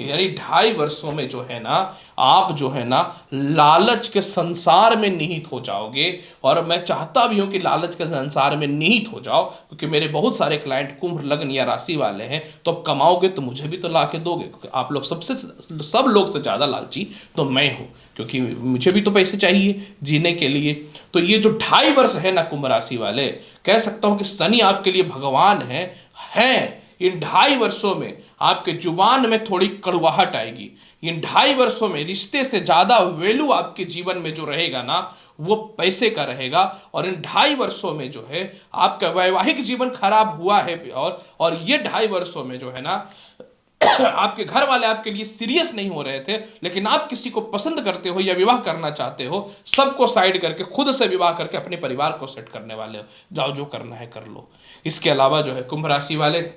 यानी 2.5 वर्षों में जो है ना आप जो है ना लालच के संसार में निहित हो जाओगे। और मैं चाहता भी हूं कि लालच के संसार में निहित हो जाओ, क्योंकि मेरे बहुत सारे क्लाइंट कुंभ लग्न या राशि वाले हैं। तो अब कमाओगे तो मुझे भी तो ला के दोगे, क्योंकि आप लोग सब लोग से ज़्यादा लालची तो मैं हूं, क्योंकि मुझे भी तो पैसे चाहिए जीने के लिए। तो ये जो 2.5 वर्ष है ना कुंभ राशि वाले, कह सकता हूं कि शनि आपके लिए भगवान है। इन 2.5 वर्षों में आपके जुबान में थोड़ी कड़वाहट आएगी। इन 2.5 वर्षों में रिश्ते से ज्यादा वैल्यू आपके जीवन में जो रहेगा ना वो पैसे का रहेगा। और इन 2.5 वर्षों में जो है आपका वैवाहिक जीवन खराब हुआ है, और ये 2.5 वर्षों में जो है ना आपके घर वाले आपके लिए सीरियस नहीं हो रहे थे, लेकिन आप किसी को पसंद करते हो या विवाह करना चाहते हो, सबको साइड करके खुद से विवाह करके अपने परिवार को सेट करने वाले हो। जाओ जो करना है कर लो। इसके अलावा जो है कुंभ राशि वाले,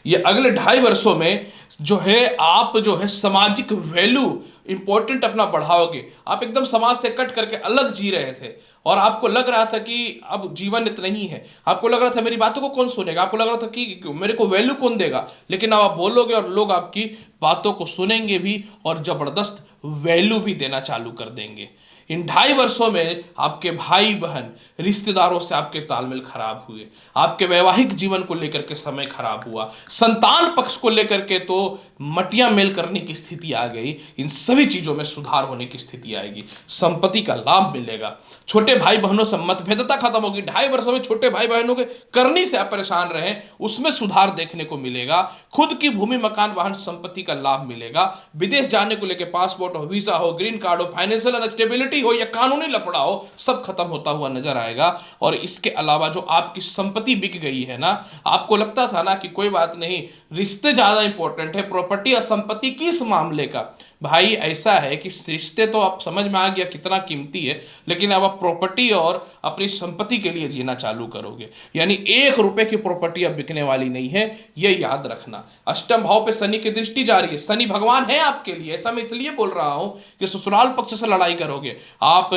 ये अगले 2.5 वर्षों में जो है आप जो है सामाजिक वैल्यू इंपॉर्टेंट अपना बढ़ाओगे। आप एकदम समाज से कट करके अलग जी रहे थे और आपको लग रहा था कि अब जीवन इतना ही है, आपको लग रहा था मेरी बातों को कौन सुनेगा, आपको लग रहा था कि मेरे को वैल्यू कौन देगा। लेकिन अब आप बोलोगे और लोग आपकी बातों को सुनेंगे भी और जबरदस्त वैल्यू भी देना चालू कर देंगे। इन 2.5 वर्षों में आपके भाई बहन रिश्तेदारों से आपके तालमेल खराब हुए, आपके वैवाहिक जीवन को लेकर के समय खराब हुआ, संतान पक्ष को लेकर के तो मटिया मेल करने की स्थिति आ गई। इन सभी चीजों में सुधार होने की स्थिति आएगी, संपत्ति का लाभ मिलेगा, छोटे भाई बहनों से मतभेदता खत्म होगी। 2.5 वर्षों में छोटे भाई बहनों के करनी से आप परेशान रहे उसमें सुधार देखने को मिलेगा। खुद की भूमि मकान वाहन संपत्ति का लाभ मिलेगा। विदेश जाने को लेकर पासपोर्ट हो, वीजा हो, ग्रीन कार्ड हो, फाइनेंशियल अनस्टेबिलिटी हो या कानूनी लफड़ा हो, सब खत्म होता हुआ नजर आएगा। और इसके अलावा जो आपकी संपत्ति बिक गई है ना, आपको लगता था ना कि कोई बात नहीं रिश्ते ज्यादा इंपॉर्टेंट है प्रॉपर्टी या संपत्ति, किस मामले का भाई ऐसा है कि रिश्ते तो आप समझ में आ गया कितना कीमती है, लेकिन अब आप प्रॉपर्टी और अपनी संपत्ति के लिए जीना चालू करोगे। यानी 1 रुपए की प्रॉपर्टी अब बिकने वाली नहीं है, ये याद रखना। अष्टम भाव पे शनि की दृष्टि जा रही है, शनि भगवान है आपके लिए। ऐसा मैं इसलिए बोल रहा हूं कि ससुराल पक्ष से लड़ाई करोगे, आप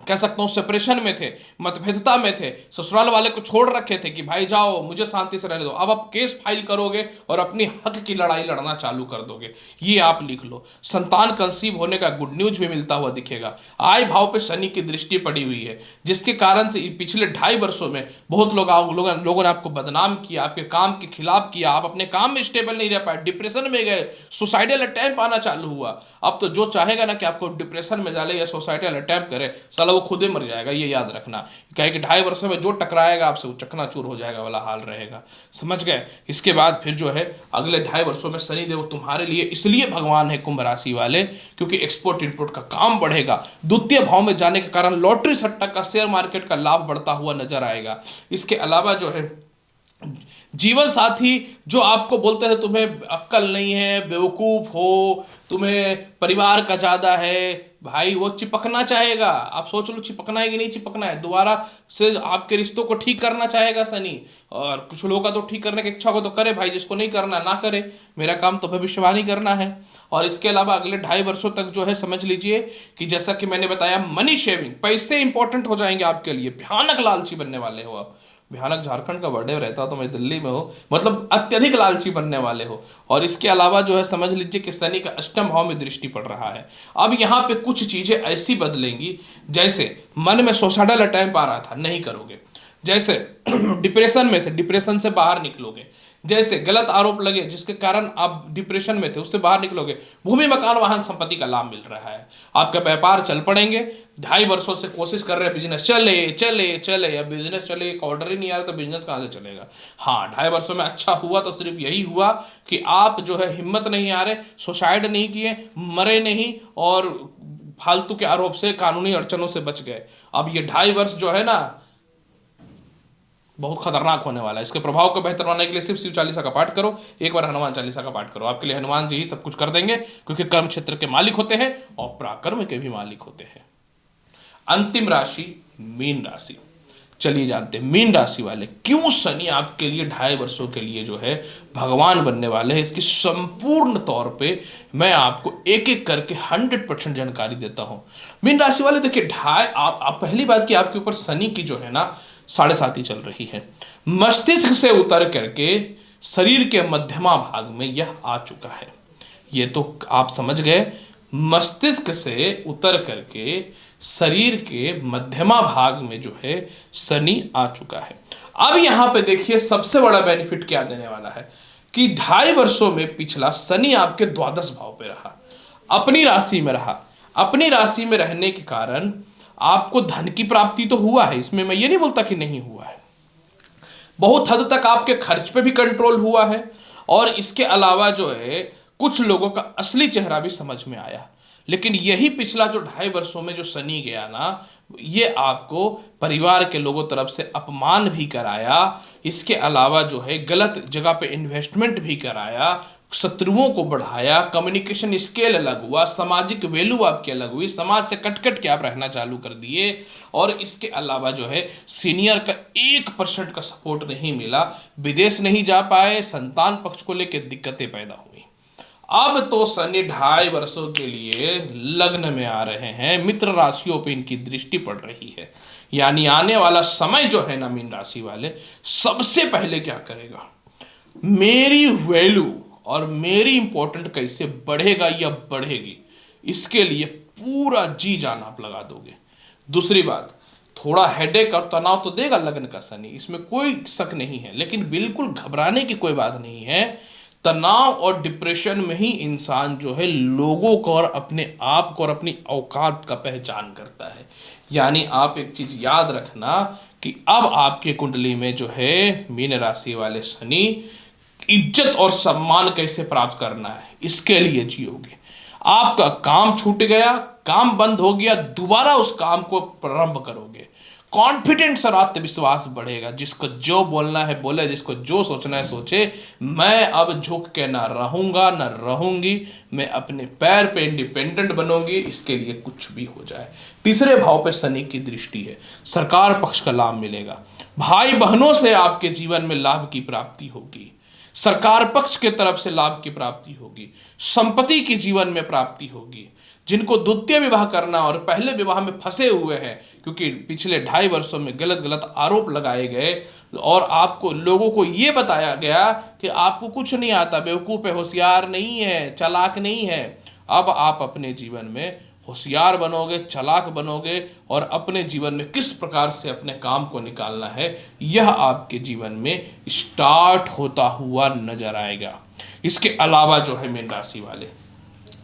कह सकता हूं सेपरेशन में थे, मतभेदता में थे, ससुराल वाले को छोड़ रखे थे कि भाई जाओ मुझे शांति से रहने दो। अब आप केस फाइल करोगे और अपनी हक की लड़ाई लड़ना चालू कर दोगे, ये आप लिख लो। संतान कंसीव होने का गुड न्यूज भी मिलता हुआ दिखेगा। आय भाव पे शनि की दृष्टि पड़ी हुई है, जिसके कारण से पिछले 2.5 वर्षों में बहुत लोगों ने आपको बदनाम किया, आपके काम के खिलाफ किया, आप अपने काम में स्टेबल नहीं रह पाए, डिप्रेशन में गए, सुसाइडल अटैम्प्ट आना चालू हुआ। अब तो जो चाहेगा ना कि आपको डिप्रेशन में डाले या सुसाइडल अटैम्प्ट करे, साला वाला वो खुद ही मर जाएगा, ये याद रखना। कहे कि 2.5 वर्षों में जो टकराएगा आपसे वो चकनाचूर हो जाएगा वाला हाल रहेगा, समझ गए। इसके बाद फिर जो है अगले 2.5 वर्षों में शनिदेव तुम्हारे लिए इसलिए भगवान है कुंभ राशि वाले, क्योंकि एक्सपोर्ट इंपोर्ट का काम बढ़ेगा। द्वितीय भाव में जाने के कारण लॉटरी सट्टा का, शेयर मार्केट का लाभ बढ़ता हुआ नजर आएगा। इसके अलावा जो है जीवन साथी जो आपको बोलते हैं तुम्हें अक्ल नहीं है, बेवकूफ हो, तुम्हें परिवार का ज्यादा है, भाई वो चिपकना चाहेगा। आप सोच लो चिपकना है कि नहीं चिपकना है, दोबारा से आपके रिश्तों को ठीक करना चाहेगा शनि। और कुछ लोगों का तो ठीक करने की इच्छा हो तो करे भाई, जिसको नहीं करना ना करे, मेरा काम तो भविष्यवाणी करना है। और इसके अलावा अगले 2.5 वर्षों तक जो है समझ लीजिए कि जैसा कि मैंने बताया मनी शेविंग, पैसे इंपॉर्टेंट हो जाएंगे आपके लिए, भयानक लालची बनने वाले हो आप। भयानक झारखंड का बर्थडे रहता तो मैं दिल्ली में हो, मतलब अत्यधिक लालची बनने वाले हो। और इसके अलावा जो है समझ लीजिए कि शनि का अष्टम भाव में दृष्टि पड़ रहा है। अब यहाँ पे कुछ चीजें ऐसी बदलेंगी, जैसे मन में सुसाइडल अटेम्प्ट आ रहा था, नहीं करोगे। जैसे डिप्रेशन में थे, डिप्रेशन से बाहर निकलोगे। जैसे गलत आरोप लगे जिसके कारण आप डिप्रेशन में थे, उससे बाहर निकलोगे। भूमि मकान वाहन संपत्ति का लाभ मिल रहा है। आपका व्यापार चल पड़ेंगे। 2.5 वर्षों से कोशिश कर रहे हैं बिजनेस चले चले चले, अब बिजनेस चले, एक ऑर्डर ही नहीं आ रहा तो बिजनेस कहाँ से चलेगा। हाँ, 2.5 वर्षों में अच्छा हुआ तो सिर्फ यही हुआ कि आप जो है हिम्मत नहीं आ रहे, सुसाइड नहीं किए, मरे नहीं, और फालतू के आरोप से, कानूनी अड़चनों से बच गए। अब ये 2.5 वर्ष जो है ना बहुत खतरनाक होने वाला है। इसके प्रभाव को बेहतर बनाने के लिए सिर्फ शिव चालीसा का पाठ करो, एक बार हनुमान चालीसा का पाठ करो, आपके लिए हनुमान जी ही सब कुछ कर देंगे, क्योंकि कर्म क्षेत्र के मालिक होते हैं और पराक्रम के भी मालिक होते हैं। अंतिम राशि मीन राशि। चलिए जानते हैं मीन राशि वाले क्यों शनि आपके लिए 2.5 वर्षों के लिए जो है भगवान बनने वाले हैं। इसकी संपूर्ण तौर पे मैं आपको एक एक करके 100% जानकारी देता हूं। मीन राशि वाले देखिए, आप पहली बात कि आपके ऊपर शनि की जो है ना 7.5 चल रही है। मस्तिष्क से उतर करके शरीर के मध्यमा भाग में यह आ चुका है। ये तो आप समझ गए, मस्तिष्क से उतर करके शरीर के मध्यमा भाग में जो है शनि आ चुका है। अब यहां पे देखिए सबसे बड़ा बेनिफिट क्या देने वाला है कि 2.5 वर्षों में पिछला शनि आपके द्वादश भाव पे रहा, अपनी राशि में रहा। अपनी राशि में रहने के कारण आपको धन की प्राप्ति तो हुआ है, इसमें मैं ये नहीं बोलता कि नहीं हुआ है। बहुत हद तक आपके खर्च पे भी कंट्रोल हुआ है। और इसके अलावा जो है कुछ लोगों का असली चेहरा भी समझ में आया। लेकिन यही पिछला जो 2.5 वर्षों में जो शनि गया ना, ये आपको परिवार के लोगों तरफ से अपमान भी कराया। इसके अलावा जो है गलत जगह पे इन्वेस्टमेंट भी कराया, शत्रुओं को बढ़ाया, कम्युनिकेशन स्केल अलग हुआ, सामाजिक वैल्यू आपकी अलग हुई, समाज से कट कट के आप रहना चालू कर दिए। और इसके अलावा जो है सीनियर का 1% का सपोर्ट नहीं मिला, विदेश नहीं जा पाए, संतान पक्ष को लेकर दिक्कतें पैदा हुई। अब तो शनि 2.5 वर्षों के लिए लग्न में आ रहे हैं, मित्र राशियों पे इनकी दृष्टि पड़ रही है। यानी आने वाला समय जो है ना मीन राशि वाले, सबसे पहले क्या करेगा, मेरी वैल्यू और मेरी इंपॉर्टेंट कैसे बढ़ेगा या बढ़ेगी, इसके लिए पूरा जी जान आप लगा दोगे। दूसरी बात, थोड़ा हेडेक और तनाव तो देगा लग्न का शनि, इसमें कोई शक नहीं है, लेकिन बिल्कुल घबराने की कोई बात नहीं है। तनाव और डिप्रेशन में ही इंसान जो है लोगों को और अपने आप को और अपनी औकात का पहचान करता है। यानी आप एक चीज याद रखना कि अब आपके कुंडली में जो है मीन राशि वाले शनि इज्जत और सम्मान कैसे प्राप्त करना है इसके लिए जियोगे। आपका काम छूट गया, काम बंद हो गया, दोबारा उस काम को प्रारंभ करोगे। कॉन्फिडेंस और आत्मविश्वास बढ़ेगा। जिसको जो बोलना है बोले, जिसको जो सोचना है सोचे। मैं अब झुक के ना रहूंगा ना रहूंगी, मैं अपने पैर पे इंडिपेंडेंट बनूंगी, इसके लिए कुछ भी हो जाए। तीसरे भाव पे शनि की दृष्टि है, सरकार पक्ष का लाभ मिलेगा, भाई बहनों से आपके जीवन में लाभ की प्राप्ति होगी, सरकार पक्ष के तरफ से लाभ की प्राप्ति होगी, संपत्ति की जीवन में प्राप्ति होगी। जिनको द्वितीय विवाह करना और पहले विवाह में फंसे हुए हैं, क्योंकि पिछले 2.5 वर्षों में गलत गलत आरोप लगाए गए और आपको लोगों को यह बताया गया कि आपको कुछ नहीं आता, बेवकूफ है, होशियार नहीं है, चालाक नहीं है। अब आप अपने जीवन में होशियार बनोगे, चालाक बनोगे और अपने जीवन में किस प्रकार से अपने काम को निकालना है, यह आपके जीवन में स्टार्ट होता हुआ नजर आएगा। इसके अलावा जो है मीन राशि वाले,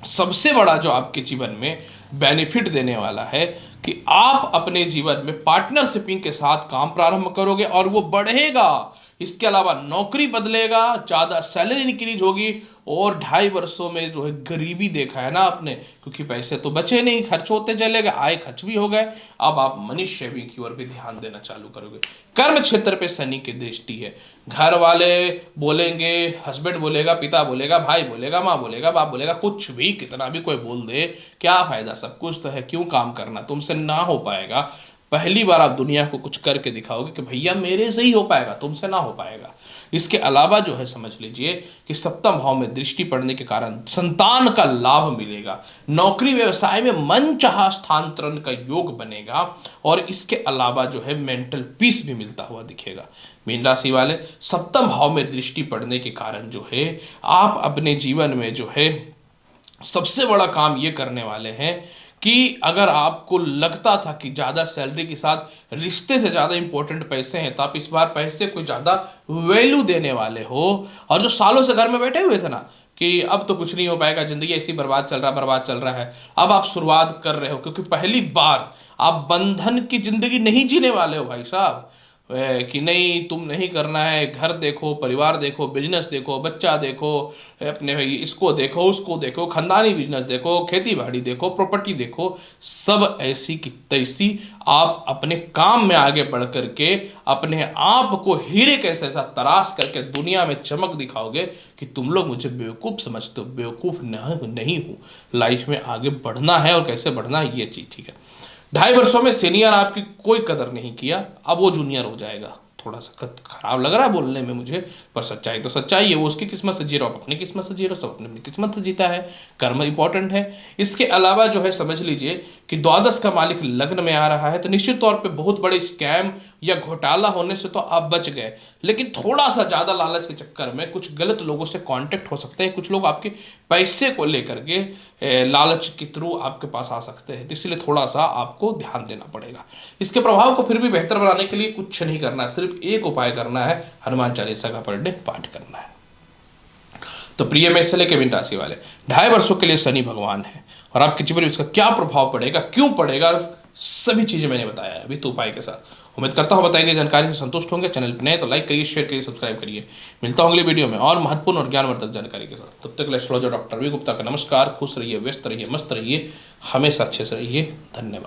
सबसे बड़ा जो आपके जीवन में बेनिफिट देने वाला है कि आप अपने जीवन में पार्टनरशिपिंग के साथ काम प्रारंभ करोगे और वो बढ़ेगा। इसके अलावा नौकरी बदलेगा, ज़्यादा सैलरी इंक्रीज होगी और 2.5 वर्षों में जो है गरीबी देखा है ना आपने, क्योंकि पैसे तो बचे नहीं, खर्च होते चले गए, आय खर्च भी हो गए। अब आप मनी सेविंग की ओर भी ध्यान देना चालू करोगे। कर्म क्षेत्र पे शनि की दृष्टि है। घर वाले बोलेंगे, हस्बैंड बोलेगा, पिता बोलेगा, भाई बोलेगा, माँ बोलेगा, बाप बोलेगा, कुछ भी कितना भी कोई बोल दे, क्या फायदा, सब कुछ तो है, क्यों काम करना, तुमसे ना हो पाएगा। पहली बार आप दुनिया को कुछ करके दिखाओगे कि भैया मेरे से ही हो पाएगा, तुमसे ना हो पाएगा। इसके अलावा जो है समझ लीजिए कि सप्तम भाव में दृष्टि पड़ने के कारण संतान का लाभ मिलेगा। नौकरी व्यवसाय में मनचाहा स्थानांतरण का योग बनेगा और इसके अलावा जो है मेंटल पीस भी मिलता हुआ दिखेगा। मीन राशि वाले, सप्तम भाव में दृष्टि पड़ने के कारण जो है आप अपने जीवन में जो है सबसे बड़ा काम ये करने वाले हैं कि अगर आपको लगता था कि ज़्यादा सैलरी के साथ रिश्ते से ज़्यादा इंपॉर्टेंट पैसे हैं, तो आप इस बार पैसे को ज़्यादा वैल्यू देने वाले हो। और जो सालों से घर में बैठे हुए थे ना कि अब तो कुछ नहीं हो पाएगा, ज़िंदगी ऐसी बर्बाद चल रहा है, अब आप शुरुआत कर रहे हो, क्योंकि पहली बार आप बंधन की ज़िंदगी नहीं जीने वाले हो भाई साहब। कि नहीं तुम नहीं करना है, घर देखो, परिवार देखो, बिजनेस देखो, बच्चा देखो, अपने भाई इसको देखो, उसको देखो, खानदानी बिजनेस देखो, खेती बाड़ी देखो, प्रॉपर्टी देखो, सब ऐसी की तैसी आप अपने काम में आगे बढ़ करके अपने आप को हीरे कैसे ऐसा तराश करके दुनिया में चमक दिखाओगे कि तुम लोग मुझे बेवकूफ़ समझते हो। बेवकूफ़ नहीं हूँ, लाइफ में आगे बढ़ना है और कैसे बढ़ना है ये चीज़, ठीक है। 2.5 वर्षों में सीनियर आपकी कोई कदर नहीं किया, अब वो जूनियर हो जाएगा। थोड़ा सा खराब लग रहा है बोलने में मुझे, पर सच्चाई तो सच्चाई है। वो उसकी किस्मत से जी रहा, आप अपनी किस्मत से जी रहे हो, सब अपनी अपनी किस्मत से जीता है। कर्म इंपॉर्टेंट है। इसके अलावा जो है समझ लीजिए कि द्वादश का मालिक लग्न में आ रहा है, तो निश्चित तौर पे बहुत बड़े स्कैम या घोटाला होने से तो आप बच गए, लेकिन थोड़ा सा ज़्यादा लालच के चक्कर में कुछ गलत लोगों से कांटेक्ट हो सकते हैं। कुछ लोग आपके पैसे को लेकर के लालच के थ्रू आपके पास आ सकते हैं, तो इसलिए थोड़ा सा आपको ध्यान देना पड़ेगा। इसके प्रभाव को फिर भी बेहतर बनाने के लिए कुछ नहीं करना है, सिर्फ एक उपाय करना है, हनुमान चालीसा का पर डे पाठ करना है। तो प्रिय मेष से लेकर मीन राशि वाले, 2.5 वर्षों के लिए शनि भगवान है और आपके जीवन में इसका क्या प्रभाव पड़ेगा, क्यों पड़ेगा, सभी चीजें मैंने बताया है अभी तो उपाय के साथ। उम्मीद करता हूं बताई गई जानकारी से संतुष्ट होंगे। चैनल पर नए तो लाइक करिए, शेयर करिए, सब्सक्राइब करिए। मिलता हूं अगले वीडियो में और महत्वपूर्ण और ज्ञानवर्धक जानकारी के साथ। तब तक एस्ट्रोलॉजर डॉक्टर वी गुप्ता का नमस्कार। खुश रहिए, व्यस्त रहिए, मस्त रहिए, हमेशा अच्छे से रहिए। धन्यवाद।